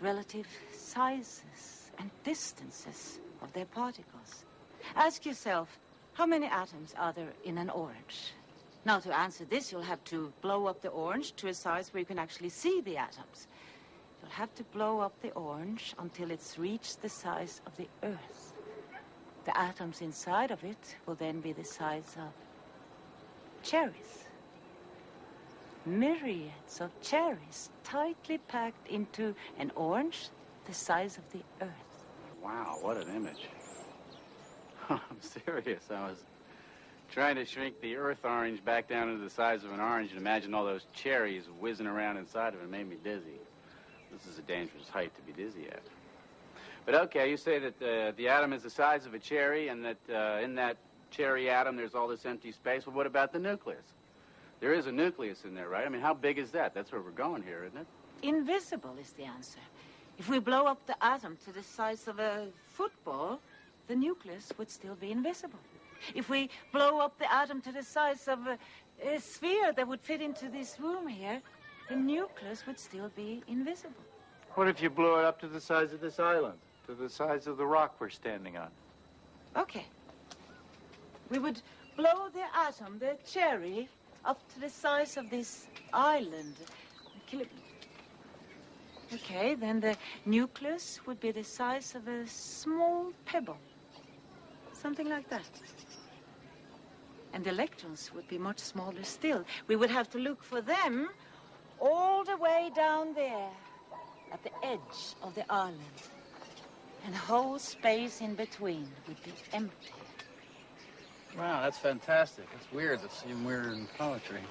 relative sizes and distances of their particles. Ask yourself, how many atoms are there in an orange? Now, to answer this, you'll have to blow up the orange to a size where you can actually see the atoms. You'll have to blow up the orange until it's reached the size of the Earth. The atoms inside of it will then be the size of cherries. Myriads of cherries tightly packed into an orange the size of the Earth. Wow, what an image. I'm serious. I was trying to shrink the Earth orange back down into the size of an orange and imagine all those cherries whizzing around inside of it. It made me dizzy. This is a dangerous height to be dizzy at. But okay, you say that the atom is the size of a cherry and that in that cherry atom there's all this empty space. Well, what about the nucleus? There is a nucleus in there, right? I mean, how big is that? That's where we're going here, isn't it? Invisible is the answer. If we blow up the atom to the size of a football, the nucleus would still be invisible. If we blow up the atom to the size of a sphere that would fit into this room here, the nucleus would still be invisible. What if you blew it up to the size of this island, to the size of the rock we're standing on? Okay. We would blow the atom, the cherry, up to the size of this island. Okay, then the nucleus would be the size of a small pebble. Something like that. And the electrons would be much smaller still. We would have to look for them all the way down there at the edge of the island. And the whole space in between would be empty. Wow, that's fantastic. It's weird. It's even weirder in poetry.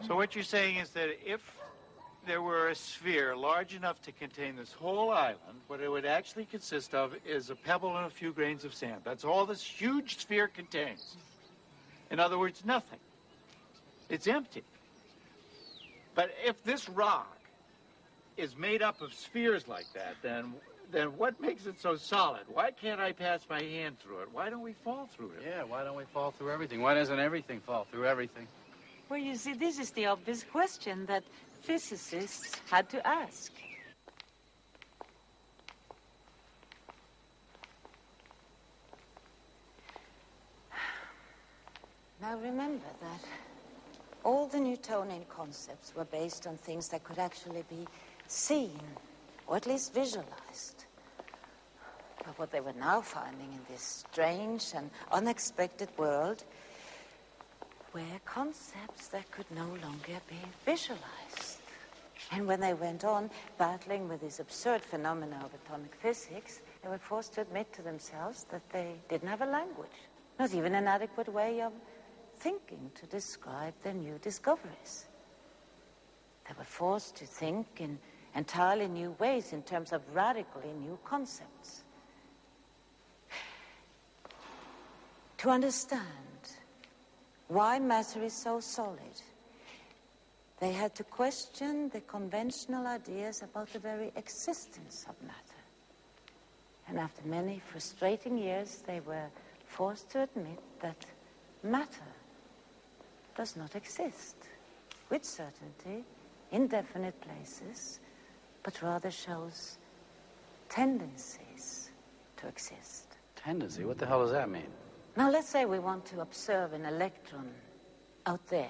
So what you're saying is that if there were a sphere large enough to contain this whole island, what it would actually consist of is a pebble and a few grains of sand. That's all this huge sphere contains. In other words, nothing. It's empty. But if this rock is made up of spheres like that, then what makes it so solid? Why can't I pass my hand through it? Why don't we fall through it? Yeah, why don't we fall through everything? Why doesn't everything fall through everything? Well, you see, this is the obvious question that physicists had to ask. Now remember that all the Newtonian concepts were based on things that could actually be seen, or at least visualized. But what they were now finding in this strange and unexpected world were concepts that could no longer be visualized. And when they went on battling with this absurd phenomena of atomic physics, they were forced to admit to themselves that they didn't have a language, not even an adequate way of thinking to describe their new discoveries. They were forced to think in entirely new ways in terms of radically new concepts. To understand why matter is so solid, they had to question the conventional ideas about the very existence of matter. And after many frustrating years, they were forced to admit that matter does not exist with certainty in definite places, but rather shows tendencies to exist. Tendency? What the hell does that mean? Now, let's say we want to observe an electron out there.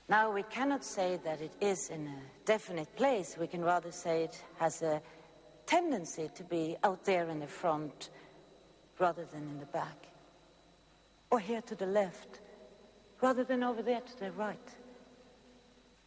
Now, we cannot say that it is in a definite place. We can rather say it has a tendency to be out there in the front rather than in the back. Or here to the left rather than over there to the right.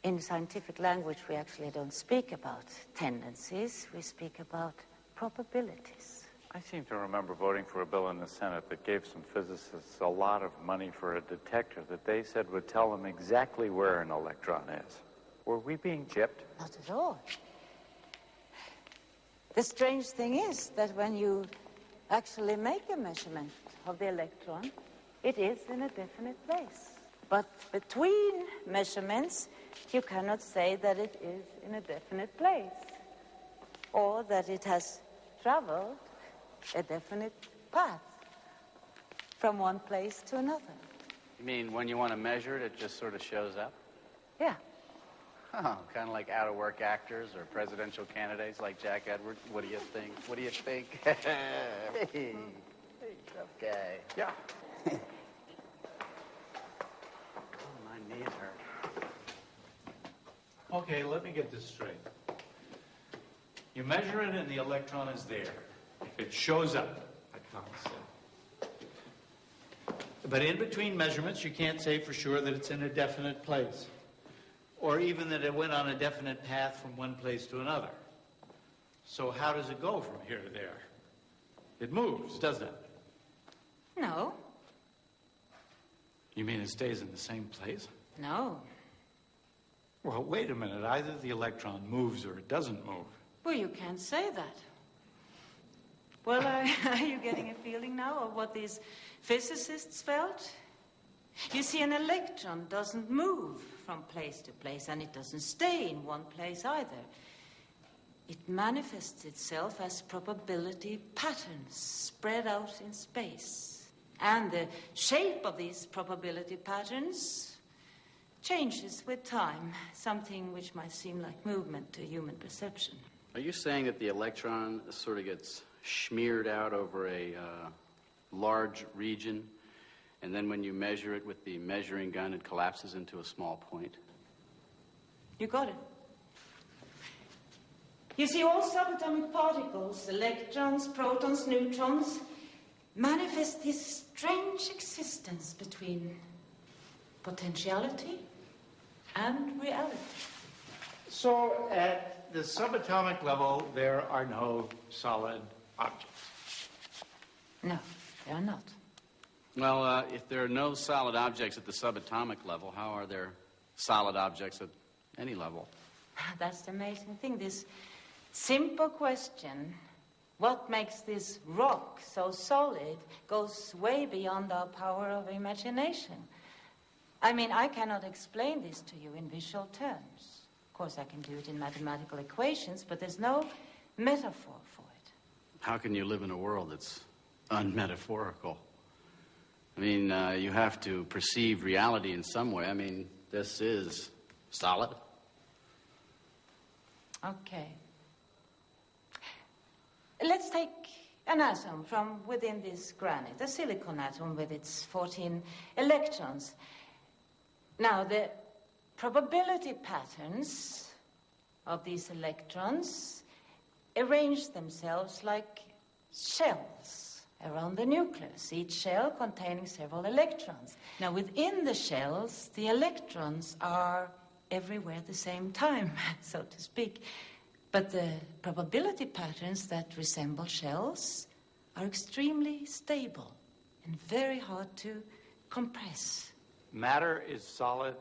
In scientific language, we actually don't speak about tendencies. We speak about probabilities. I seem to remember voting for a bill in the Senate that gave some physicists a lot of money for a detector that they said would tell them exactly where an electron is. Were we being gypped? Not at all. The strange thing is that when you actually make a measurement of the electron, it is in a definite place. But between measurements, you cannot say that it is in a definite place or that it has traveled a definite path from one place to another. You mean when you want to measure it, it just sort of shows up? Yeah. Oh, kind of like out-of-work actors or presidential candidates like Jack Edwards. What do you think? What do you think? Hey, tough guy. Yeah. Oh, my knees hurt. Okay, let me get this straight. You measure it and the electron is there. It shows up, like Thomas said. But in between measurements, you can't say for sure that it's in a definite place, or even that it went on a definite path from one place to another. So how does it go from here to there? It moves, doesn't it? No. You mean it stays in the same place? No. Well, wait a minute. Either the electron moves or it doesn't move. Well, you can't say that. Well, are you getting a feeling now of what these physicists felt? You see, an electron doesn't move from place to place, and it doesn't stay in one place either. It manifests itself as probability patterns spread out in space. And the shape of these probability patterns changes with time, something which might seem like movement to human perception. Are you saying that the electron sort of gets smeared out over a large region, and then when you measure it with the measuring gun, it collapses into a small point? You got it. You see, all subatomic particles, electrons, protons, neutrons, manifest this strange existence between potentiality and reality. So at the subatomic level, there are no solid objects. No, they are not. Well, if there are no solid objects at the subatomic level, how are there solid objects at any level? That's the amazing thing. This simple question, what makes this rock so solid, goes way beyond our power of imagination. I mean, I cannot explain this to you in visual terms. Of course, I can do it in mathematical equations, but there's no metaphor for it. How can you live in a world that's unmetaphorical? I mean, you have to perceive reality in some way. I mean, this is solid. Okay. Let's take an atom from within this granite, a silicon atom with its 14 electrons. Now, the probability patterns of these electrons arrange themselves like shells around the nucleus, each shell containing several electrons. Now, within the shells, the electrons are everywhere at the same time, so to speak. But the probability patterns that resemble shells are extremely stable and very hard to compress. Matter is solid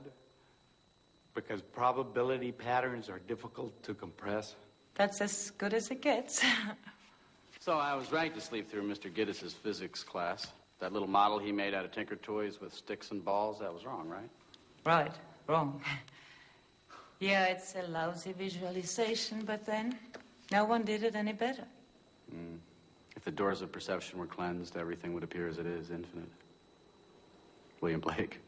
because probability patterns are difficult to compress. That's as good as it gets. So I was right to sleep through Mr. Giddis's physics class. That little model he made out of Tinker Toys with sticks and balls, that was wrong, right? Right, wrong. Yeah, it's a lousy visualization, but then no one did it any better. If the doors of perception were cleansed, everything would appear as it is, infinite. William Blake.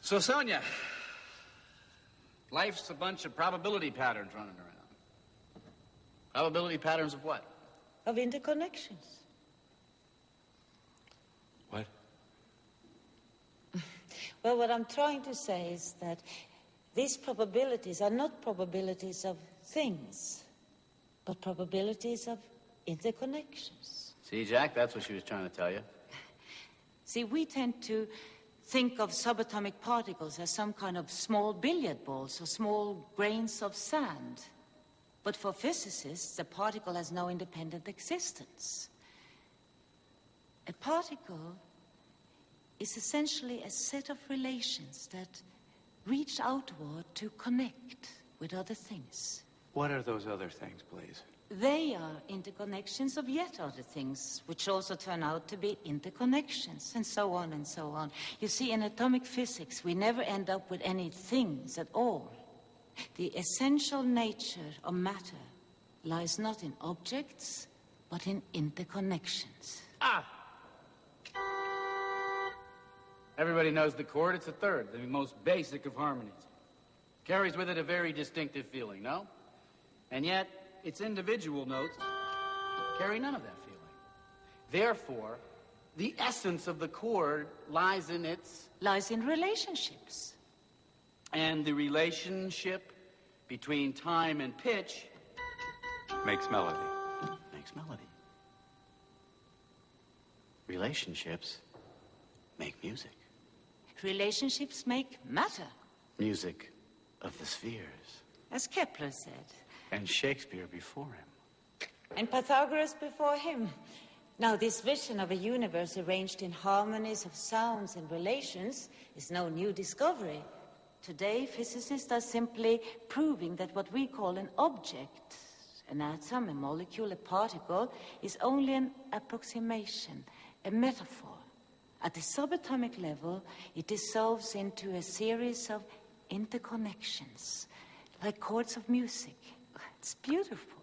So, Sonia, life's a bunch of probability patterns running around. Probability patterns of what? Of interconnections. What? Well, what I'm trying to say is that these probabilities are not probabilities of things, but probabilities of interconnections. See, Jack, that's what she was trying to tell you. See, we tend to think of subatomic particles as some kind of small billiard balls or small grains of sand. But for physicists, a particle has no independent existence. A particle is essentially a set of relations that reach outward to connect with other things. What are those other things, please? They are interconnections of yet other things, which also turn out to be interconnections, and so on and so on. You see, in atomic physics, we never end up with any things at all. The essential nature of matter lies not in objects, but in interconnections. Ah! Everybody knows the chord. It's a third, the most basic of harmonies. Carries with it a very distinctive feeling, no? And yet, its individual notes carry none of that feeling. Therefore, the essence of the chord lies in relationships. And the relationship between time and pitch Makes melody. makes melody. Relationships make music. Relationships make matter, Music of the spheres. as Kepler said. And Shakespeare before him. And Pythagoras before him. Now, this vision of a universe arranged in harmonies of sounds and relations is no new discovery. Today, physicists are simply proving that what we call an object, an atom, a molecule, a particle, is only an approximation, a metaphor. At the subatomic level, it dissolves into a series of interconnections, like chords of music. It's beautiful.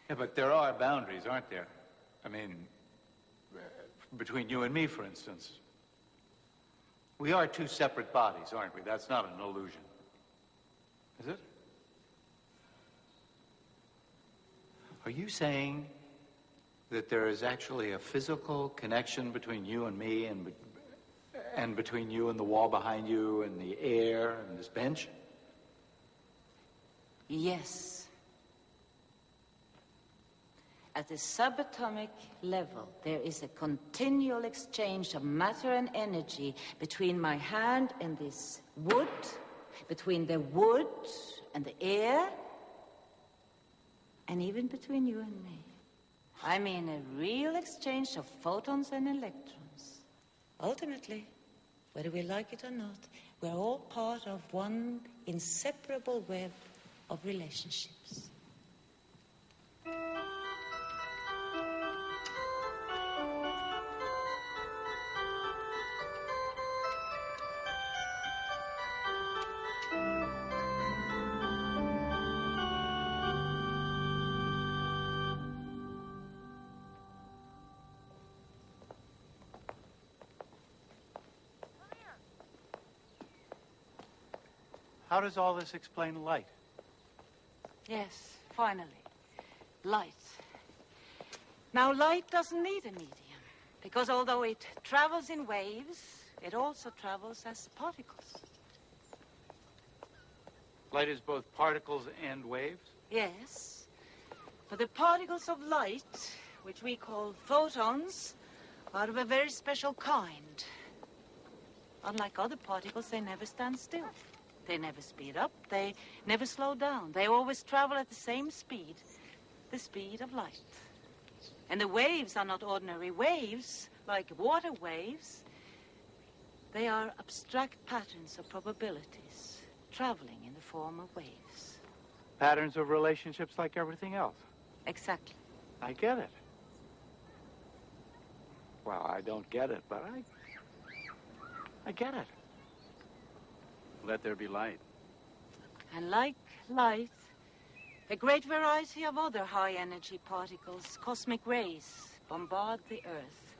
Yeah, but there are boundaries, aren't there? I mean, between you and me, for instance. We are two separate bodies, aren't we? That's not an illusion. Is it? Are you saying that there is actually a physical connection between you and me and between you and the wall behind you and the air and this bench? Yes. At the subatomic level, there is a continual exchange of matter and energy between my hand and this wood, between the wood and the air, and even between you and me. I mean, a real exchange of photons and electrons. Ultimately, whether we like it or not, we're all part of one inseparable web of relationships. How does all this explain light? Yes, finally. Light. Now, light doesn't need a medium, because although it travels in waves, it also travels as particles. Light is both particles and waves? Yes. But the particles of light, which we call photons, are of a very special kind. Unlike other particles, they never stand still. They never speed up. They never slow down. They always travel at the same speed, the speed of light. And the waves are not ordinary waves, like water waves. They are abstract patterns of probabilities, traveling in the form of waves. Patterns of relationships like everything else. Exactly. I get it. Well, I don't get it, but I get it. Let there be light. And like light, a great variety of other high-energy particles, cosmic rays, bombard the Earth.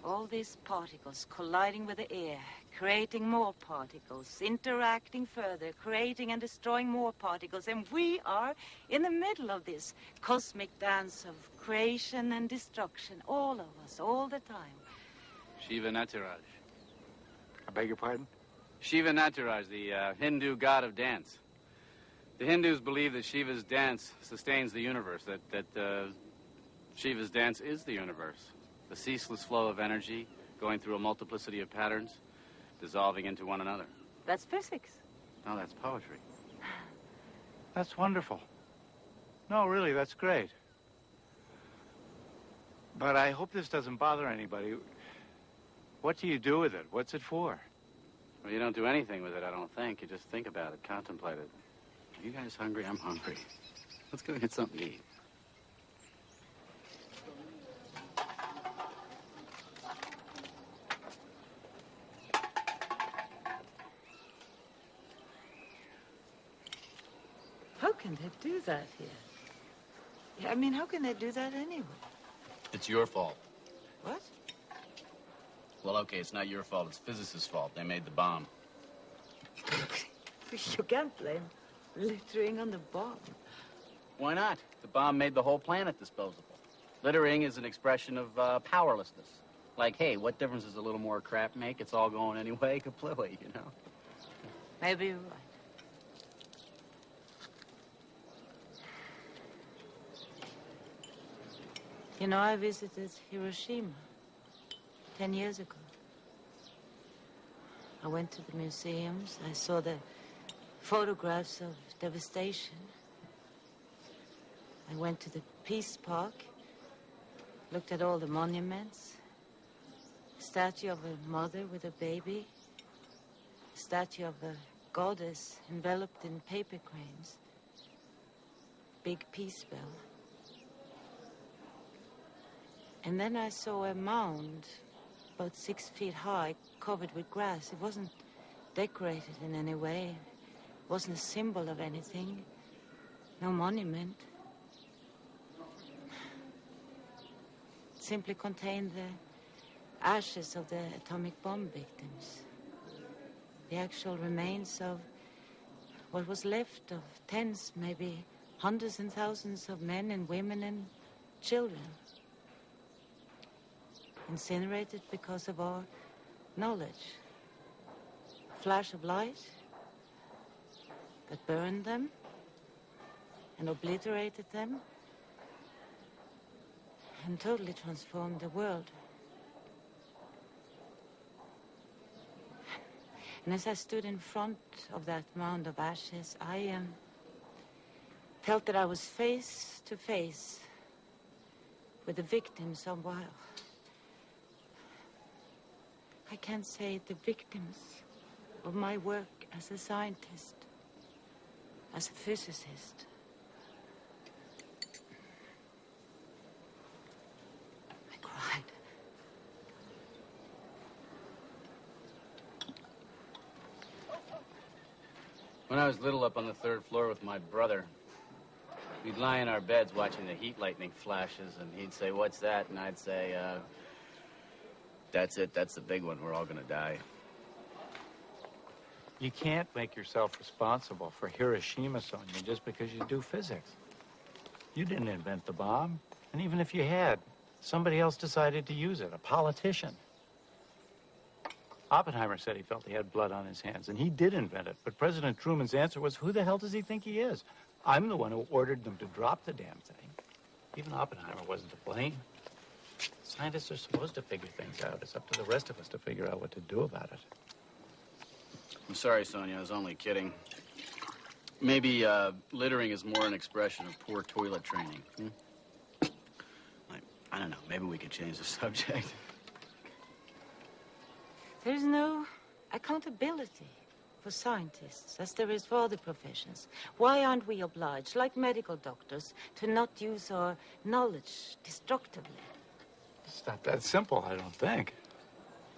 All these particles colliding with the air, creating more particles, interacting further, creating and destroying more particles. And we are in the middle of this cosmic dance of creation and destruction, all of us, all the time. Shiva Nataraj. I beg your pardon? Shiva Nataraj, the Hindu god of dance. The Hindus believe that Shiva's dance sustains the universe, that Shiva's dance is the universe. The ceaseless flow of energy going through a multiplicity of patterns, dissolving into one another. That's physics. No, that's poetry. That's wonderful. No, really, that's great. But I hope this doesn't bother anybody. What do you do with it? What's it for? Well, you don't do anything with it, I don't think. You just think about it, contemplate it. Are you guys hungry? I'm hungry. Let's go get something to eat. How can they do that here? Yeah, I mean, how can they do that anyway? It's your fault. What? Well, okay, it's not your fault. It's physicists' fault. They made the bomb. You can't blame littering on the bomb. Why not? The bomb made the whole planet disposable. Littering is an expression of powerlessness. Like, hey, what difference does a little more crap make? It's all going anyway. Kaplowy, you know? Maybe you're right. You know, I visited Hiroshima. 10 years ago. I went to the museums. I saw the photographs of devastation. I went to the Peace Park, looked at all the monuments. A statue of a mother with a baby. A statue of a goddess enveloped in paper cranes. Big peace bell. And then I saw a mound about 6 feet high, covered with grass. It wasn't decorated in any way. It wasn't a symbol of anything. No monument. It simply contained the ashes of the atomic bomb victims. The actual remains of what was left of tens, maybe hundreds and thousands of men and women and children. Incinerated because of our knowledge. A flash of light that burned them and obliterated them and totally transformed the world. And as I stood in front of that mound of ashes, I felt that I was face to face with the victims of, well, I can't say the victims of my work as a scientist, as a physicist. I cried. When I was little, up on the 3rd floor with my brother, we'd lie in our beds watching the heat lightning flashes, and he'd say, "What's that?" And I'd say, "That's it. That's the big one. We're all gonna die." You can't make yourself responsible for Hiroshima, Sonia, just because you do physics. You didn't invent the bomb. And even if you had, somebody else decided to use it, a politician. Oppenheimer said he felt he had blood on his hands, and he did invent it. But President Truman's answer was, who the hell does he think he is? I'm the one who ordered them to drop the damn thing. Even Oppenheimer wasn't to blame. Scientists are supposed to figure things out. It's up to the rest of us to figure out what to do about it. I'm sorry, Sonia. I was only kidding. Maybe littering is more an expression of poor toilet training. I don't know. Maybe we could change the subject. There's no accountability for scientists, as there is for other professions. Why aren't we obliged, like medical doctors, to not use our knowledge destructively? It's not that simple, I don't think.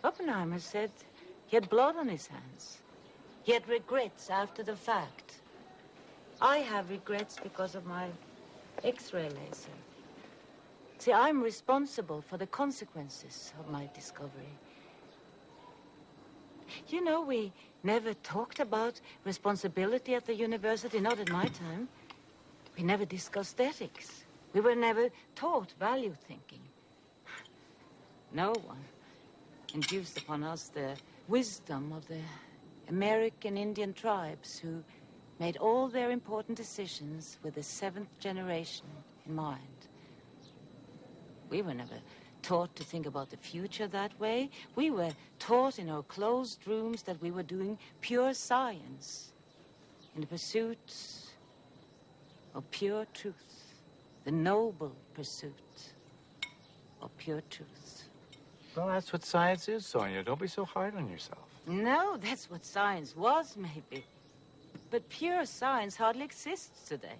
Oppenheimer said he had blood on his hands. He had regrets after the fact. I have regrets because of my X-ray laser. See, I'm responsible for the consequences of my discovery. You know, we never talked about responsibility at the university, not at my time. We never discussed ethics. We were never taught value thinking. No one induced upon us the wisdom of the American Indian tribes who made all their important decisions with the 7th generation in mind. We were never taught to think about the future that way. We were taught in our closed rooms that we were doing pure science in the pursuit of pure truth, the noble pursuit of pure truth. Well, that's what science is, Sonia. Don't be so hard on yourself. No, that's what science was, maybe. But pure science hardly exists today.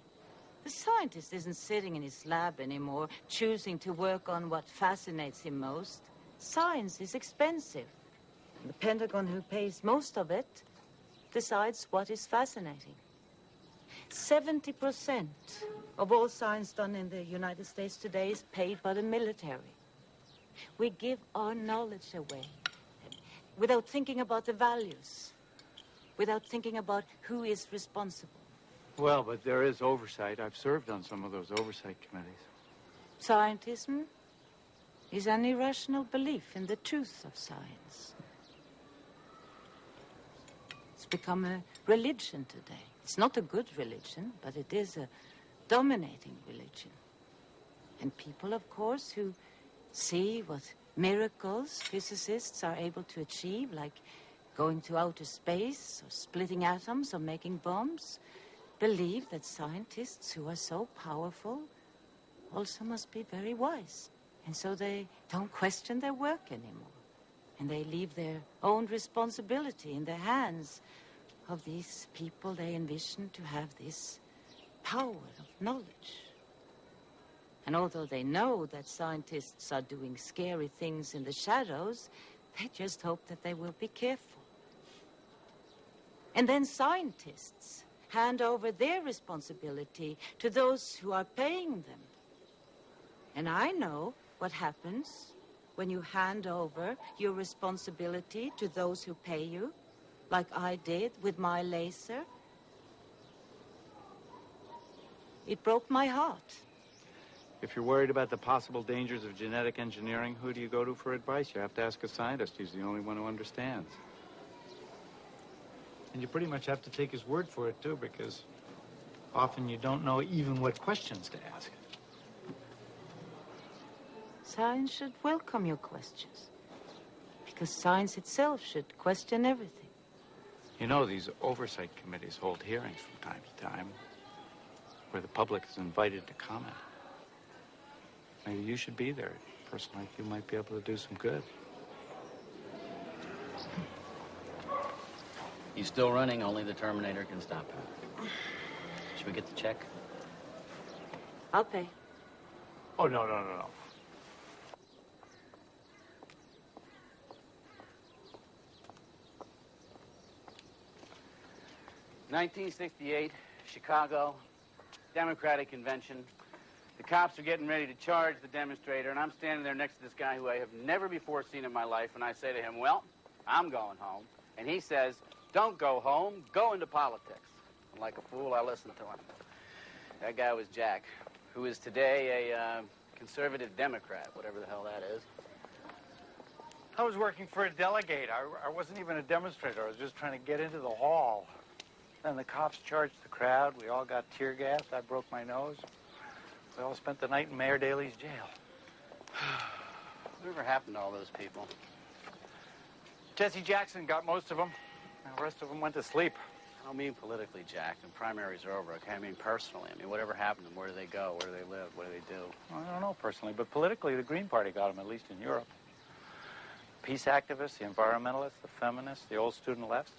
The scientist isn't sitting in his lab anymore, choosing to work on what fascinates him most. Science is expensive. The Pentagon, who pays most of it, decides what is fascinating. 70% of all science done in the United States today is paid by the military. We give our knowledge away without thinking about the values, without thinking about who is responsible. Well, but there is oversight. I've served on some of those oversight committees. Scientism is an irrational belief in the truth of science. It's become a religion today. It's not a good religion, but it is a dominating religion. And people, of course, who see what miracles physicists are able to achieve, like going to outer space or splitting atoms or making bombs, believe that scientists who are so powerful also must be very wise. And so they don't question their work anymore. And they leave their own responsibility in the hands of these people they envision to have this power of knowledge. And although they know that scientists are doing scary things in the shadows, they just hope that they will be careful. And then scientists hand over their responsibility to those who are paying them. And I know what happens when you hand over your responsibility to those who pay you, like I did with my laser. It broke my heart. If you're worried about the possible dangers of genetic engineering, who do you go to for advice? You have to ask a scientist. He's the only one who understands. And you pretty much have to take his word for it, too, because often you don't know even what questions to ask. Science should welcome your questions, because science itself should question everything. You know, these oversight committees hold hearings from time to time where the public is invited to comment. Maybe you should be there. A person like you might be able to do some good. He's still running, only the Terminator can stop him. Should we get the check? I'll pay. Oh, no. 1968, Chicago, Democratic Convention. The cops are getting ready to charge the demonstrator, and I'm standing there next to this guy who I have never before seen in my life, and I say to him, well, I'm going home. And he says, don't go home, go into politics. And like a fool, I listened to him. That guy was Jack, who is today a conservative Democrat, whatever the hell that is. I was working for a delegate. I wasn't even a demonstrator. I was just trying to get into the hall. Then the cops charged the crowd. We all got tear gassed. I broke my nose. We all spent the night in Mayor Daley's jail. Whatever happened to all those people? Jesse Jackson got most of them. The rest of them went to sleep. I don't mean politically, Jack. The primaries are over, okay? I mean personally. I mean, whatever happened to them? Where do they go? Where do they live? What do they do? Well, I don't know personally, but politically, the Green Party got them, at least in Europe. Peace activists, the environmentalists, the feminists, the old student left.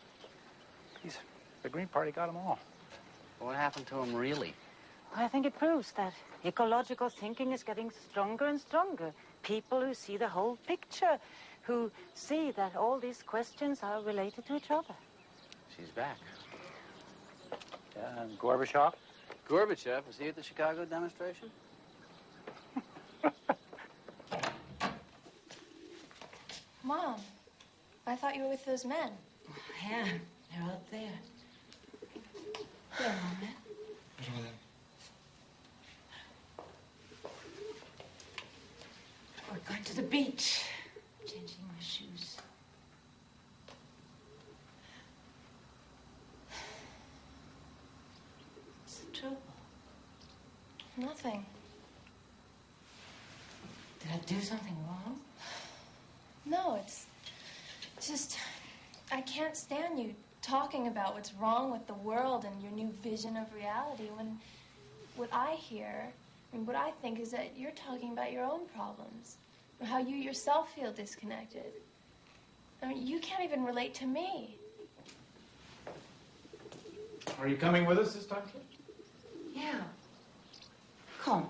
The Green Party got them all. What happened to them, really? I think it proves that ecological thinking is getting stronger and stronger. People who see the whole picture, who see that all these questions are related to each other. She's back. Yeah, and Gorbachev? Gorbachev, was he at the Chicago demonstration? Mom, I thought you were with those men. Yeah, they're out there. There, Mom. We're going to the beach. Changing my shoes. What's the trouble? Nothing. Did I do something wrong? No, it's just, I can't stand you talking about what's wrong with the world and your new vision of reality when what I hear, what I think is that you're talking about your own problems, or how you yourself feel disconnected. I mean, you can't even relate to me. Are you coming with us this time, kid? Yeah. Come,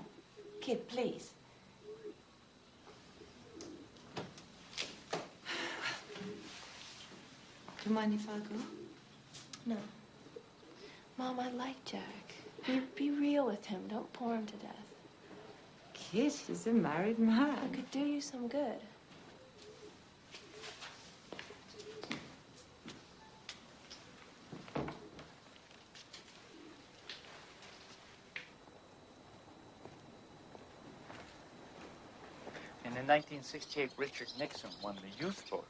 kid, please. Do you mind if I go? No. Mom, I like Jack. Be real with him. Don't bore him to death. Kid, he's a married man. It could do you some good. And in 1968, Richard Nixon won the youth vote.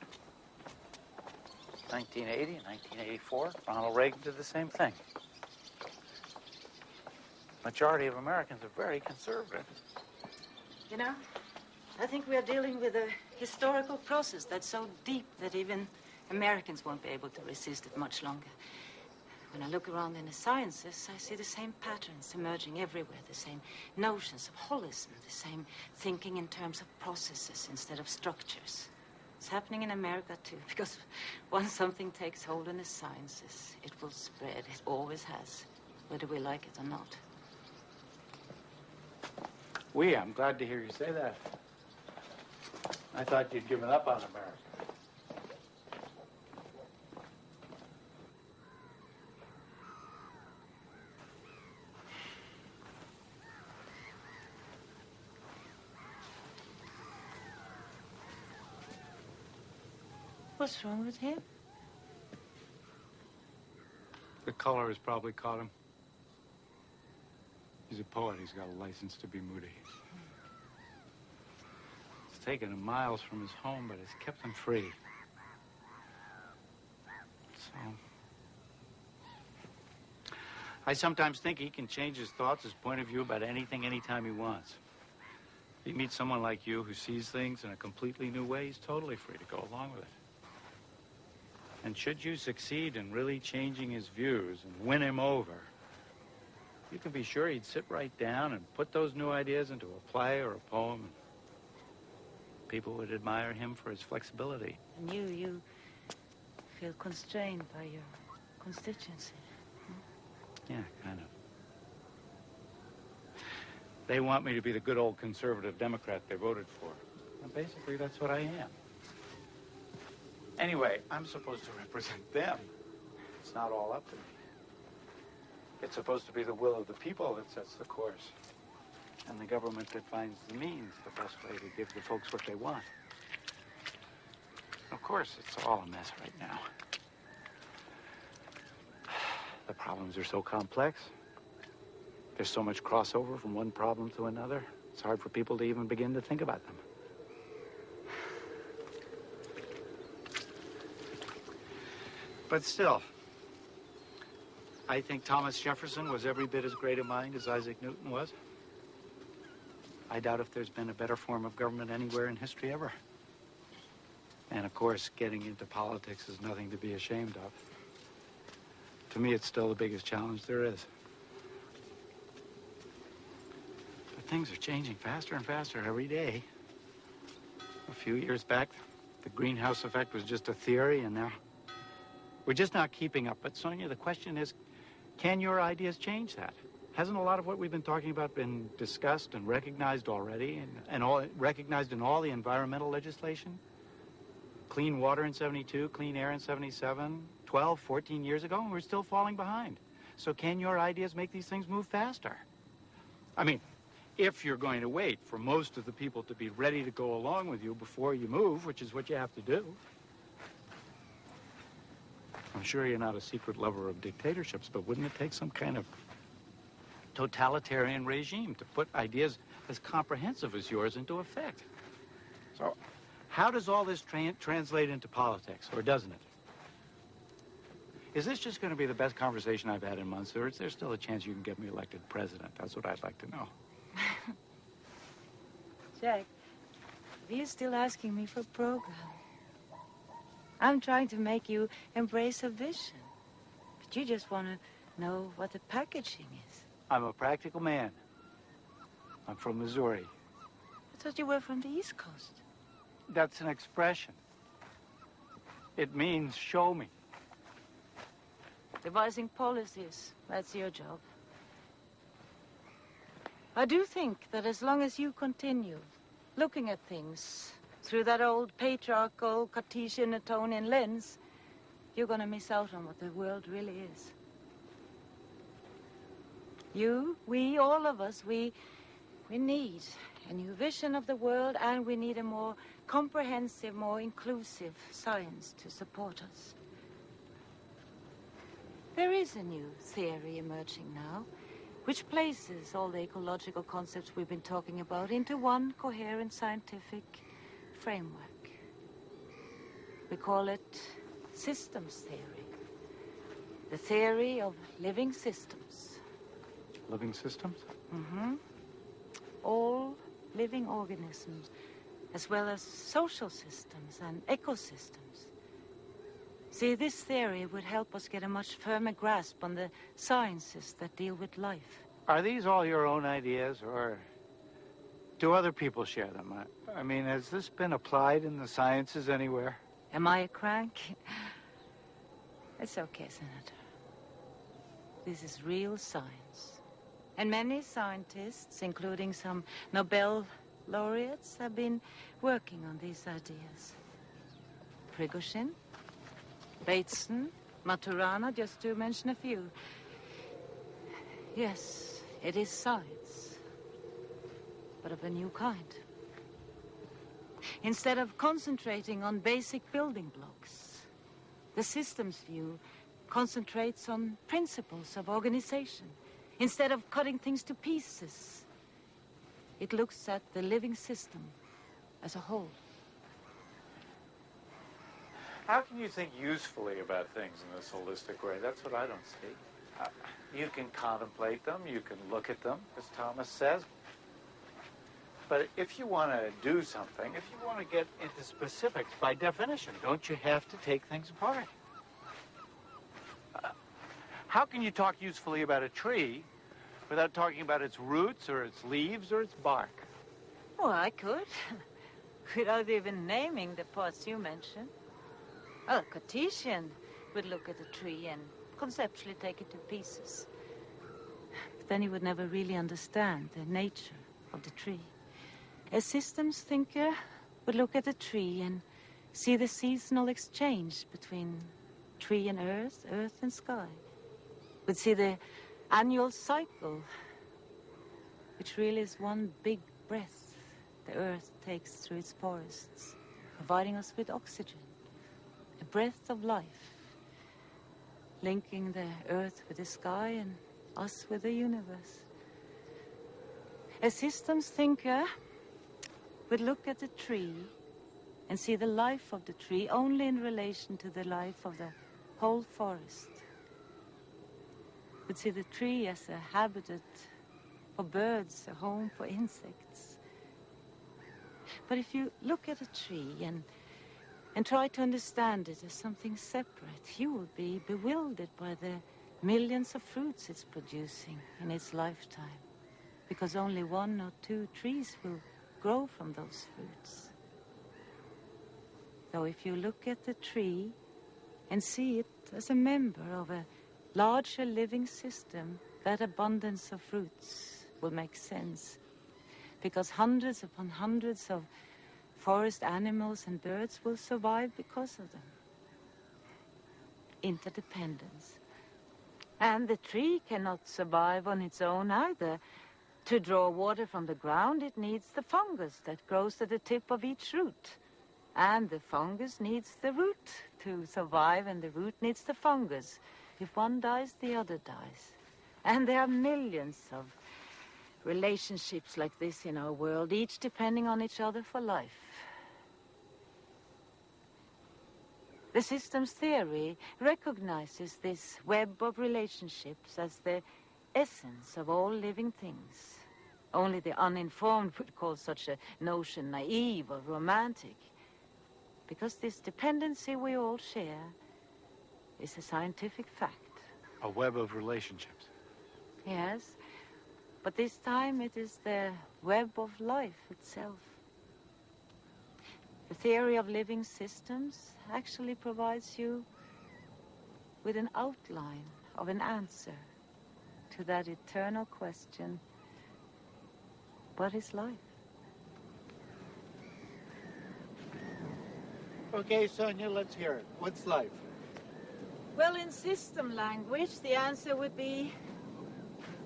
1980 and 1984, Ronald Reagan did the same thing. Majority of Americans are very conservative. You know, I think we are dealing with a historical process that's so deep that even Americans won't be able to resist it much longer. When I look around in the sciences, I see the same patterns emerging everywhere, the same notions of holism, the same thinking in terms of processes instead of structures. It's happening in America, too, because once something takes hold in the sciences, it will spread. It always has, whether we like it or not. I'm glad to hear you say that. I thought you'd given up on America. What's wrong with him? The color has probably caught him. He's a poet. He's got a license to be moody. It's taken him miles from his home, but it's kept him free. So, I sometimes think he can change his thoughts, his point of view about anything, anytime he wants. If he meets someone like you who sees things in a completely new way, he's totally free to go along with it. And should you succeed in really changing his views and win him over, you can be sure he'd sit right down and put those new ideas into a play or a poem. And people would admire him for his flexibility. And you feel constrained by your constituency. Yeah, kind of. They want me to be the good old conservative Democrat they voted for. And basically, that's what I am. Anyway, I'm supposed to represent them. It's not all up to me. It's supposed to be the will of the people that sets the course. And the government that finds the means, the best way to give the folks what they want. Of course, it's all a mess right now. The problems are so complex. There's so much crossover from one problem to another. It's hard for people to even begin to think about them. But still, I think Thomas Jefferson was every bit as great a mind as Isaac Newton was. I doubt if there's been a better form of government anywhere in history ever. And of course, getting into politics is nothing to be ashamed of. To me, it's still the biggest challenge there is. But things are changing faster and faster every day. A few years back, the greenhouse effect was just a theory, and now we're just not keeping up. But Sonia, the question is, can your ideas change that? Hasn't a lot of what we've been talking about been discussed and recognized already, and all recognized in all the environmental legislation? Clean water in 72, clean air in 77, 12, 14 years ago, and we're still falling behind. So can your ideas make these things move faster? I mean, if you're going to wait for most of the people to be ready to go along with you before you move, which is what you have to do. I'm sure you're not a secret lover of dictatorships, but wouldn't it take some kind of totalitarian regime to put ideas as comprehensive as yours into effect? So, how does all this translate into politics, or doesn't it? Is this just going to be the best conversation I've had in months, or is there still a chance you can get me elected president? That's what I'd like to know. Jack, you're still asking me for a program. I'm trying to make you embrace a vision. But you just want to know what the packaging is. I'm a practical man. I'm from Missouri. I thought you were from the East Coast. That's an expression. It means show me. Devising policies, that's your job. I do think that as long as you continue looking at things through that old patriarchal Cartesian Newtonian lens, you're going to miss out on what the world really is. You, we, all of us, we need a new vision of the world, and we need a more comprehensive, more inclusive science to support us. There is a new theory emerging now, which places all the ecological concepts we've been talking about into one coherent scientific framework. We call it systems theory. The theory of living systems. Living systems? Mm-hmm. All living organisms as well as social systems and ecosystems. See, this theory would help us get a much firmer grasp on the sciences that deal with life. Are these all your own ideas, or do other people share them? I mean, has this been applied in the sciences anywhere? Am I a crank? It's okay, Senator. This is real science. And many scientists, including some Nobel laureates, have been working on these ideas. Prigozhin, Bateson, Maturana, just to mention a few. Yes, it is science, but of a new kind. Instead of concentrating on basic building blocks, the systems view concentrates on principles of organization. Instead of cutting things to pieces, it looks at the living system as a whole. How can you think usefully about things in this holistic way? That's what I don't see. You can contemplate them, you can look at them, as Thomas says. But if you want to do something, if you want to get into specifics, by definition, don't you have to take things apart? How can you talk usefully about a tree without talking about its roots or its leaves or its bark? Well, I could. Without even naming the parts you mentioned. Well, a Cartesian would look at a tree and conceptually take it to pieces. But then he would never really understand the nature of the tree. A systems thinker would look at a tree and see the seasonal exchange between tree and earth, earth and sky. Would see the annual cycle, which really is one big breath the earth takes through its forests, providing us with oxygen. A breath of life, linking the earth with the sky and us with the universe. A systems thinker would look at the tree and see the life of the tree only in relation to the life of the whole forest. Would see the tree as a habitat for birds, a home for insects. But if you look at a tree and try to understand it as something separate, you will be bewildered by the millions of fruits it's producing in its lifetime, because only 1 or 2 trees will grow from those fruits. Though if you look at the tree and see it as a member of a larger living system, that abundance of fruits will make sense, because hundreds upon hundreds of forest animals and birds will survive because of them. Interdependence. And the tree cannot survive on its own either. To draw water from the ground, it needs the fungus that grows at the tip of each root. And the fungus needs the root to survive, and the root needs the fungus. If one dies, the other dies. And there are millions of relationships like this in our world, each depending on each other for life. The systems theory recognizes this web of relationships as the essence of all living things. Only the uninformed would call such a notion naive or romantic, because this dependency we all share is a scientific fact. A web of relationships. Yes, but this time it is the web of life itself. The theory of living systems actually provides you with an outline of an answer to that eternal question, what is life? Okay, Sonia, let's hear it. What's life? Well, in system language, the answer would be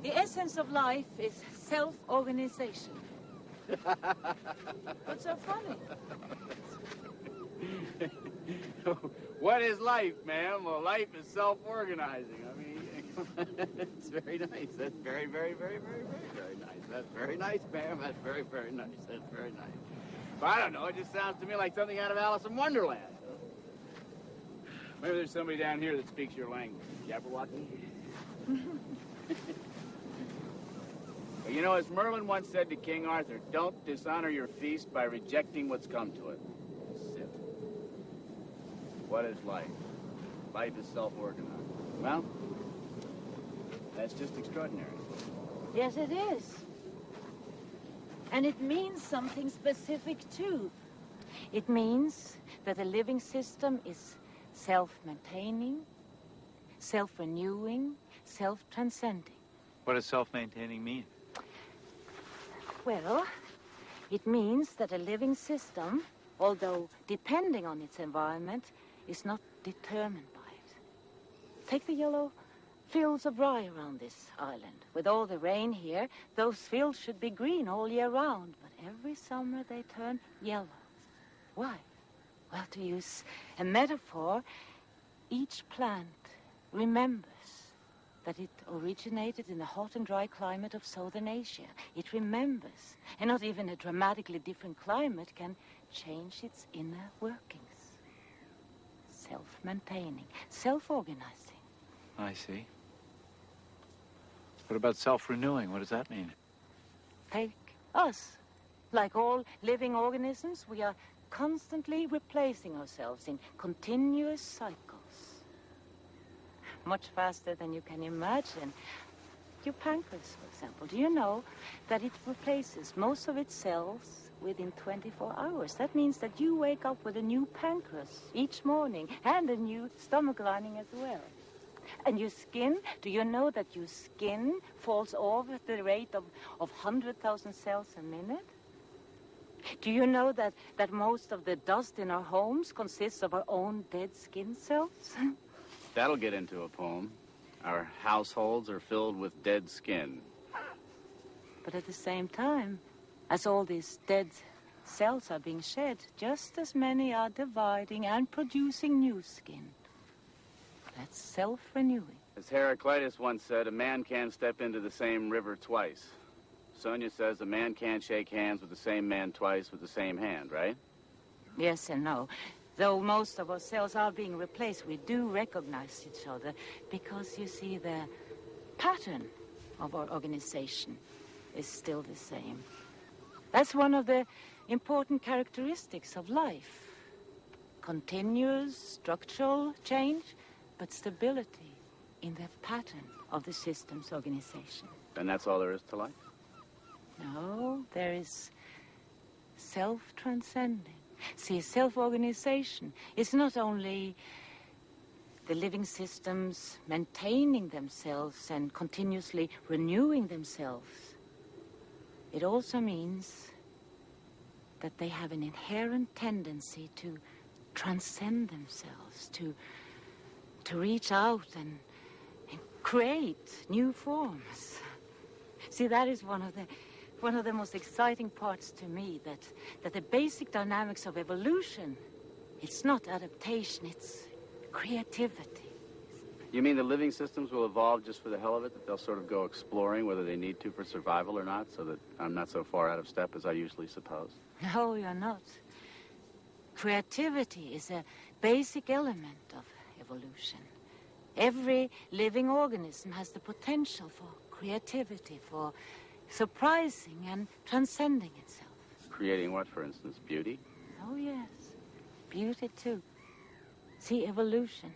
the essence of life is self-organization. What's so funny? What is life, ma'am? Well, life is self-organizing. I mean, it's very nice. That's very, very, very, very, very, very nice. That's very nice, ma'am. That's very, very nice. That's very nice. But I don't know. It just sounds to me like something out of Alice in Wonderland. Maybe there's somebody down here that speaks your language. Jabberwocky? You know, as Merlin once said to King Arthur, don't dishonor your feast by rejecting what's come to it. Sit. What is life? Life is self-organized. Well, that's just extraordinary. Yes, it is. And it means something specific, too. It means that a living system is self-maintaining, self-renewing, self-transcending. What does self-maintaining mean? Well, it means that a living system, although depending on its environment, is not determined by it. Take the yellow fields of rye around this island. With all the rain here, those fields should be green all year round, but every summer they turn yellow. Why? Well, to use a metaphor, each plant remembers that it originated in the hot and dry climate of Southern Asia. It remembers, and not even a dramatically different climate can change its inner workings. Self-maintaining, self-organizing. I see. What about self-renewing? What does that mean? Take us. Like all living organisms, we are constantly replacing ourselves in continuous cycles. Much faster than you can imagine. Your pancreas, for example. Do you know that it replaces most of its cells within 24 hours? That means that you wake up with a new pancreas each morning and a new stomach lining as well. And your skin, do you know that your skin falls off at the rate of 100,000 cells a minute? Do you know that most of the dust in our homes consists of our own dead skin cells? That'll get into a poem. Our households are filled with dead skin. But at the same time, as all these dead cells are being shed, just as many are dividing and producing new skin. That's self-renewing. As Heraclitus once said, a man can't step into the same river twice. Sonia says a man can't shake hands with the same man twice with the same hand, right? Yes and no. Though most of our cells are being replaced, we do recognize each other because, you see, the pattern of our organization is still the same. That's one of the important characteristics of life. Continuous structural change, but stability in the pattern of the system's organization. And that's all there is to life? No, there is self-transcending. See, self-organization is not only the living systems maintaining themselves and continuously renewing themselves. It also means that they have an inherent tendency to transcend themselves, to reach out and create new forms. See, that is one of the most exciting parts to me, that the basic dynamics of evolution, it's not adaptation, it's creativity. You mean the living systems will evolve just for the hell of it, that they'll sort of go exploring whether they need to for survival or not, so that I'm not so far out of step as I usually suppose? No, you're not. Creativity is a basic element of evolution. Every living organism has the potential for creativity, for surprising and transcending itself. Creating what, for instance? Beauty? Oh, yes. Beauty, too. See, evolution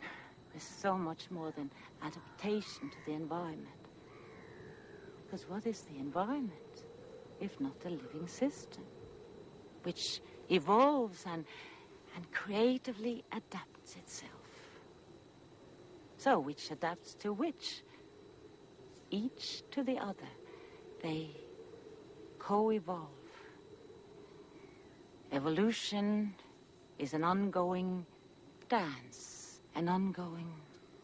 is so much more than adaptation to the environment. Because what is the environment, if not a living system, which evolves and creatively adapts itself? So, which adapts to which? Each to the other. They co-evolve. Evolution is an ongoing dance, an ongoing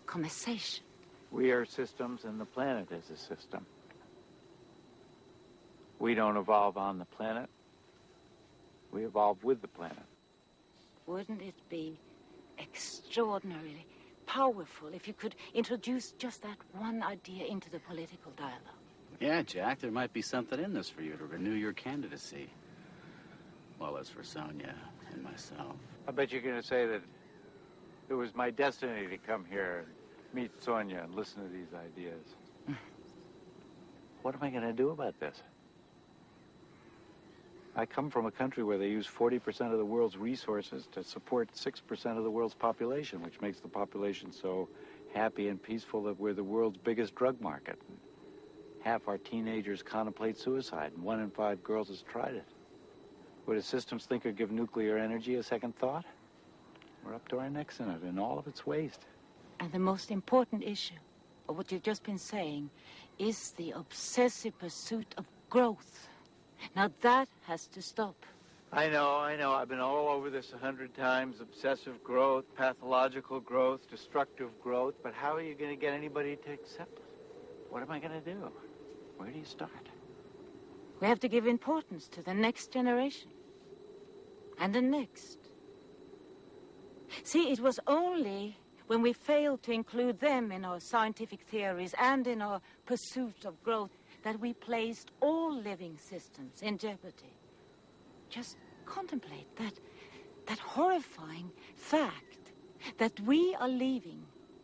conversation. We are systems and the planet is a system. We don't evolve on the planet. We evolve with the planet. Wouldn't it be extraordinarily powerful if you could introduce just that one idea into the political dialogue? Yeah, Jack, there might be something in this for you to renew your candidacy. Well, as for Sonia and myself. I bet you're going to say that it was my destiny to come here and meet Sonia and listen to these ideas. What am I going to do about this? I come from a country where they use 40% of the world's resources to support 6% of the world's population, which makes the population so happy and peaceful that we're the world's biggest drug market. Half our teenagers contemplate suicide, and 1 in 5 girls has tried it. Would a systems thinker give nuclear energy a second thought? We're up to our necks in it, in all of its waste. And the most important issue of what you've just been saying is the obsessive pursuit of growth. Now that has to stop. I know. I've been all over this 100 times. Obsessive growth, pathological growth, destructive growth. But how are you going to get anybody to accept it? What am I going to do? Where do you start? We have to give importance to the next generation. And the next. See, it was only when we failed to include them in our scientific theories and in our pursuit of growth that we placed all living systems in jeopardy. Just contemplate that horrifying fact that we are leaving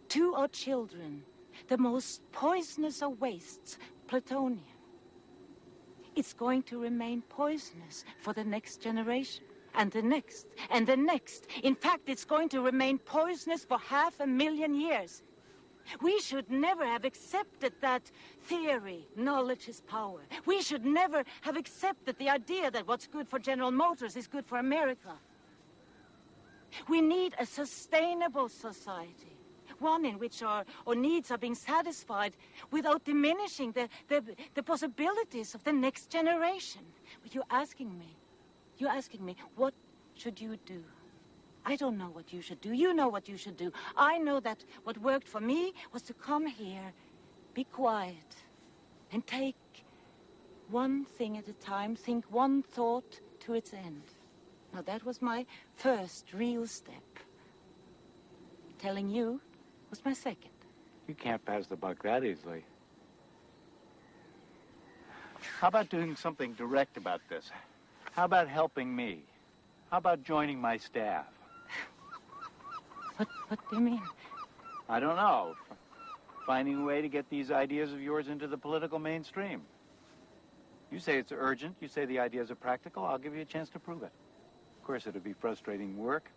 to our children the most poisonous of wastes, plutonium. It's going to remain poisonous for the next generation, and the next, and the next. In fact, it's going to remain poisonous for 500,000 years. We should never have accepted that theory, knowledge is power. We should never have accepted the idea that what's good for General Motors is good for America. We need a sustainable society, one in which our needs are being satisfied without diminishing the possibilities of the next generation. But you're asking me, what should you do? I don't know what you should do. You know what you should do. I know that what worked for me was to come here, be quiet, and take one thing at a time, think one thought to its end. Now, that was my first real step. Telling you was my second. You can't pass the buck that easily. How about doing something direct about this? How about helping me? How about joining my staff? What do you mean? I don't know. Finding a way to get these ideas of yours into the political mainstream. You say it's urgent. You say the ideas are practical. I'll give you a chance to prove it. Of course, it'll be frustrating work.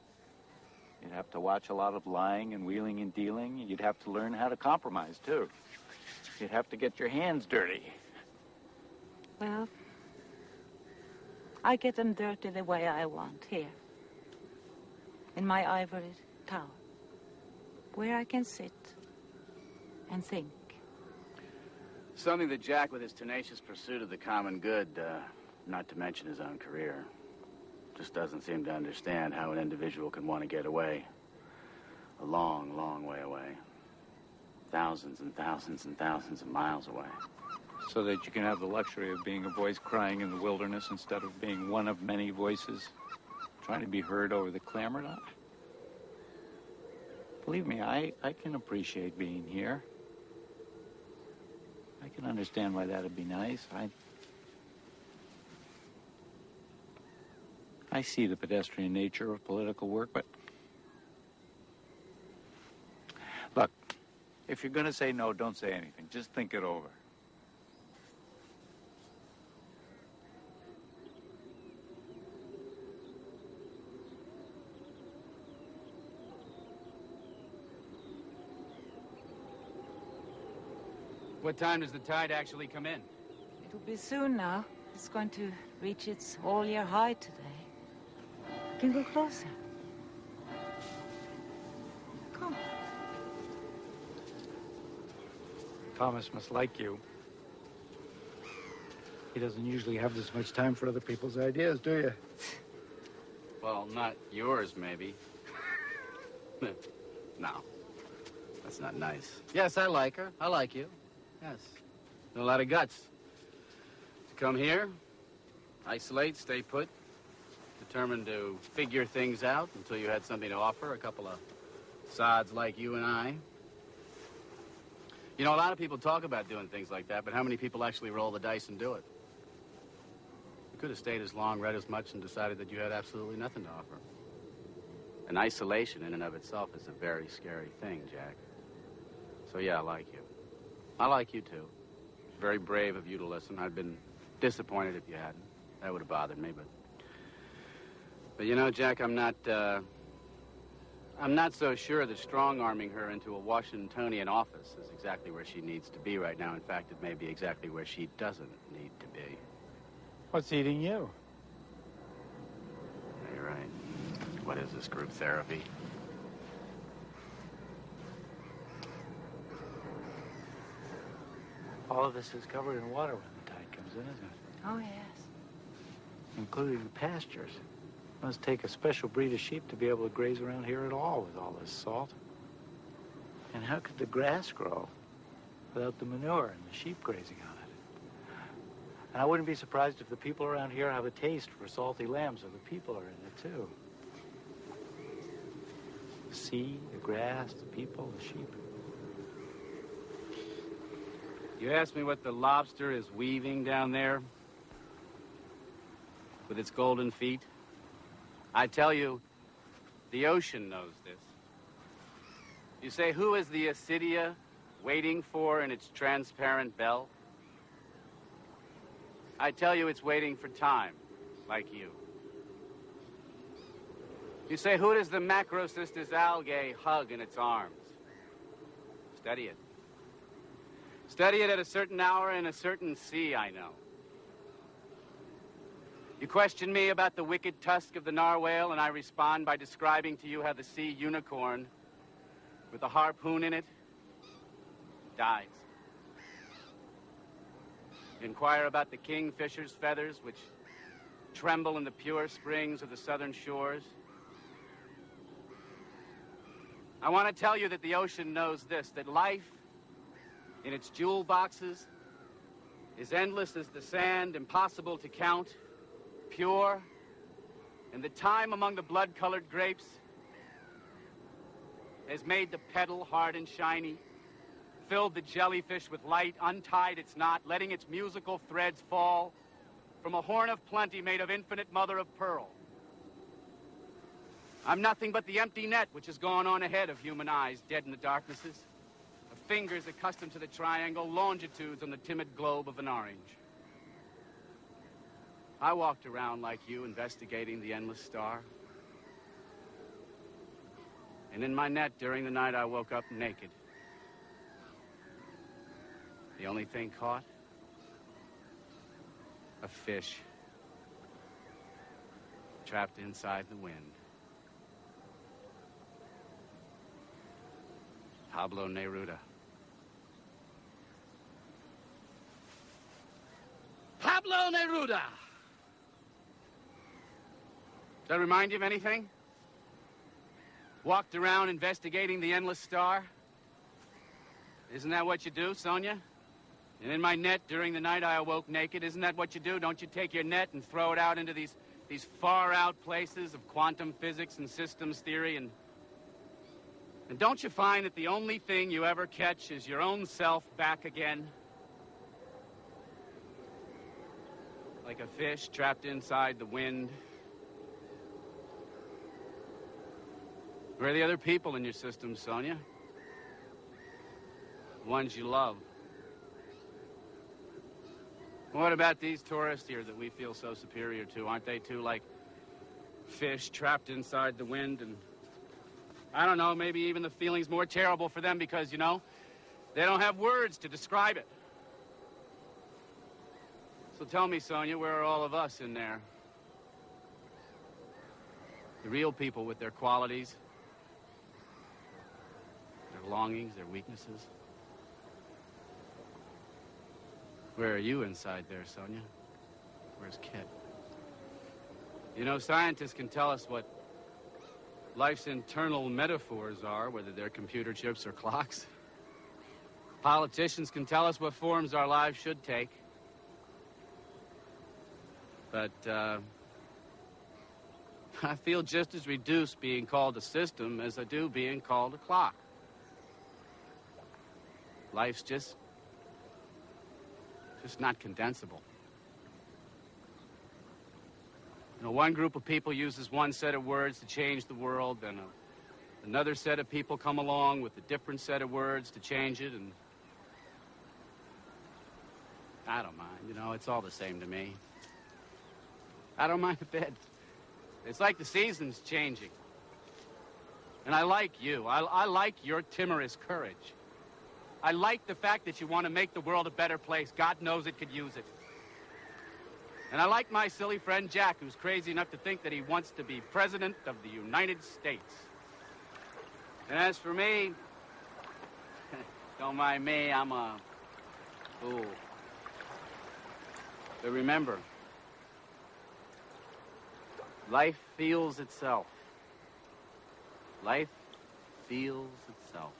You'd have to watch a lot of lying and wheeling and dealing. You'd have to learn how to compromise, too. You'd have to get your hands dirty. Well, I get them dirty the way I want, here. In my ivory tower, where I can sit and think. Something that Jack, with his tenacious pursuit of the common good, not to mention his own career, just doesn't seem to understand how an individual can want to get away. A long, long way away. Thousands and thousands and thousands of miles away. So that you can have the luxury of being a voice crying in the wilderness instead of being one of many voices trying to be heard over the clamor. Believe me, I can appreciate being here. I can understand why that'd be nice. I see the pedestrian nature of political work, but look, if you're going to say no, don't say anything. Just think it over. What time does the tide actually come in? It'll be soon now. It's going to reach its all-year high today. You can go closer. Come. Thomas must like you. He doesn't usually have this much time for other people's ideas, do you? Well, not yours, maybe. No. That's not nice. Yes, I like her. I like you. Yes. A lot of guts. To come here, isolate, stay put, determined to figure things out until you had something to offer, a couple of sods like you and I. You know, a lot of people talk about doing things like that, but how many people actually roll the dice and do it? You could have stayed as long, read as much, and decided that you had absolutely nothing to offer. And isolation in and of itself is a very scary thing, Jack. So yeah, I like you. I like you too. very brave of you to listen. I'd been disappointed if you hadn't. That would have bothered me, but you know, Jack, I'm not so sure that strong-arming her into a Washingtonian office is exactly where she needs to be right now. In fact, it may be exactly where she doesn't need to be. What's eating you? Yeah, you're right. What is this, group therapy? All of this is covered in water when the tide comes in, isn't it? Oh, yes. Including the pastures. Must take a special breed of sheep to be able to graze around here at all with all this salt. And how could the grass grow without the manure and the sheep grazing on it? And I wouldn't be surprised if the people around here have a taste for salty lamb, so the people are in it too. The sea, the grass, the people, the sheep. You asked me what the lobster is weaving down there with its golden feet. I tell you, the ocean knows this. You say, who is the Asidia waiting for in its transparent bell? I tell you, it's waiting for time, like you. You say, who does the Macrocystis algae hug in its arms? Study it. Study it at a certain hour in a certain sea, I know. You question me about the wicked tusk of the narwhal, and I respond by describing to you how the sea unicorn, with a harpoon in it, dies. You inquire about the kingfisher's feathers, which tremble in the pure springs of the southern shores. I want to tell you that the ocean knows this, that life in its jewel boxes is endless as the sand, impossible to count, pure, and the time among the blood-colored grapes has made the petal hard and shiny, filled the jellyfish with light, untied its knot, letting its musical threads fall from a horn of plenty made of infinite mother of pearl. I'm nothing but the empty net which has gone on ahead of human eyes, dead in the darknesses, of fingers accustomed to the triangle, longitudes on the timid globe of an orange. I walked around like you, investigating the endless star. And in my net during the night, I woke up naked. The only thing caught? A fish. Trapped inside the wind. Pablo Neruda. Pablo Neruda! Does that remind you of anything? Walked around investigating the endless star? Isn't that what you do, Sonia? And in my net during the night I awoke naked. Isn't that what you do? Don't you take your net and throw it out into these far-out places of quantum physics and systems theory? And don't you find that the only thing you ever catch is your own self back again? Like a fish trapped inside the wind. Where are the other people in your system, Sonia? The ones you love. What about these tourists here that we feel so superior to? Aren't they too like fish trapped inside the wind? And I don't know, maybe even the feeling's more terrible for them because, you know, they don't have words to describe it. So tell me, Sonia, where are all of us in there? The real people with their qualities, their longings, their weaknesses. Where are you inside there, Sonia? Where's Kit? You know, scientists can tell us what life's internal metaphors are, whether they're computer chips or clocks. Politicians can tell us what forms our lives should take. But, I feel just as reduced being called a system as I do being called a clock. Life's just not condensable. You know, one group of people uses one set of words to change the world, then another set of people come along with a different set of words to change it, and I don't mind. You know, it's all the same to me. I don't mind a bit. It's like the seasons changing. And I like you. I like your timorous courage. I like the fact that you want to make the world a better place. God knows it could use it. And I like my silly friend Jack, who's crazy enough to think that he wants to be president of the United States. And as for me, don't mind me, I'm a fool. But remember, life feels itself. Life feels itself.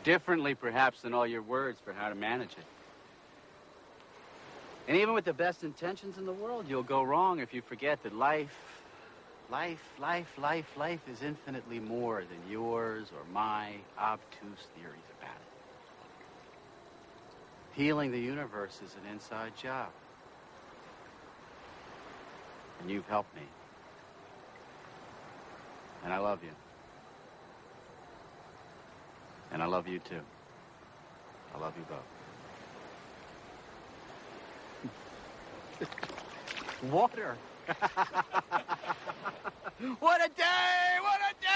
Differently, perhaps, than all your words for how to manage it. And even with the best intentions in the world, you'll go wrong if you forget that life is infinitely more than yours or my obtuse theories about it. Healing the universe is an inside job. And you've helped me. And I love you. And I love you too. I love you both. Water. What a day! What a day!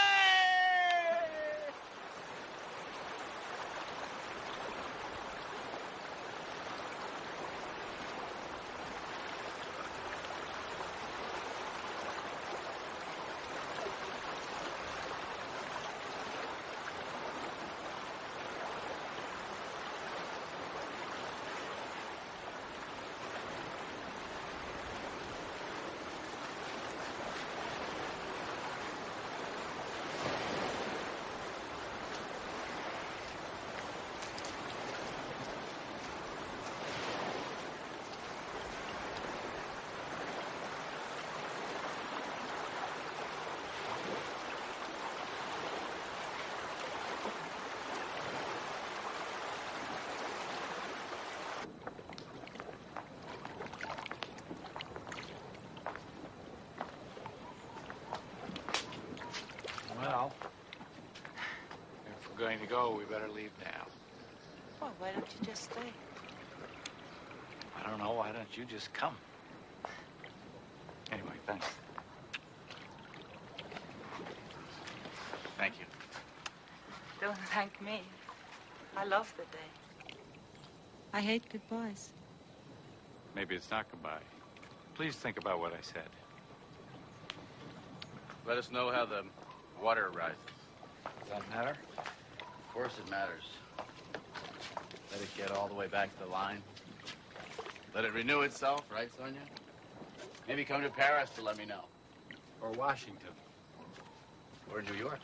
Well, if we're going to go, we better leave now. Well, why don't you just stay? I don't know. Why don't you just come? Anyway, thanks. Thank you. Don't thank me. I love the day. I hate goodbyes. Maybe it's not goodbye. Please think about what I said. Let us know how the water rises. Does that matter? Of course it matters. Let it get all the way back to the line. Let it renew itself, right, Sonia? Maybe come to Paris to let me know. Or Washington. Or New York.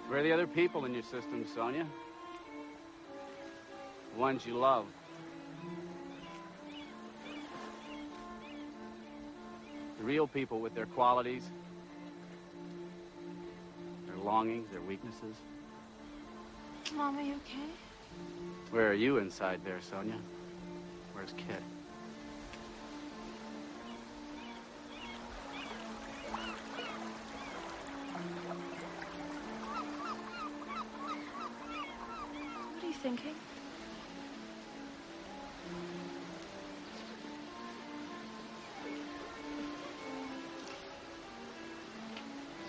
Where are the other people in your system, Sonia? The ones you love. The real people with their qualities, their longings, their weaknesses. Mom, are you okay? Where are you inside there, Sonia? Where's Kit? What are you thinking?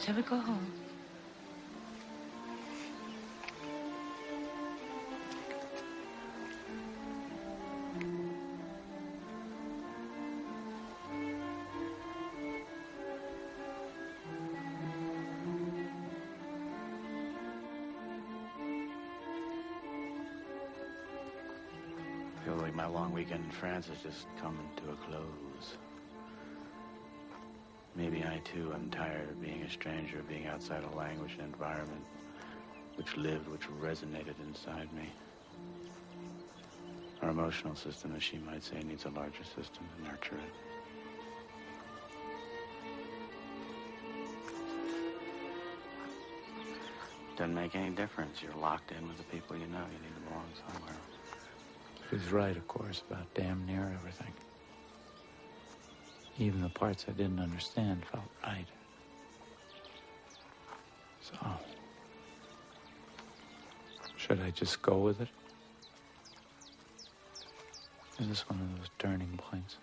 Shall we go home? I feel like my long weekend in France is just coming to a close. Maybe I, too, am tired of being a stranger, being outside a language and environment which lived, which resonated inside me. Our emotional system, as she might say, needs a larger system to nurture it. Doesn't make any difference. You're locked in with the people you know. You need to belong somewhere. He was right, of course, about damn near everything. Even the parts I didn't understand felt right. So, should I just go with it? Is this one of those turning points?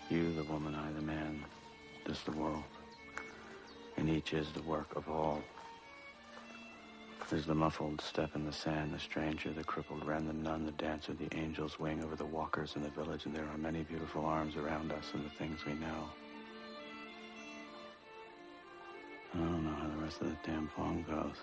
You, the woman, I, the man, this the world. And each is the work of all. There's the muffled step in the sand, the stranger, the crippled wren, the nun, the dancer, the angel's wing over the walkers in the village, and there are many beautiful arms around us and the things we know. I don't know how the rest of the damn poem goes.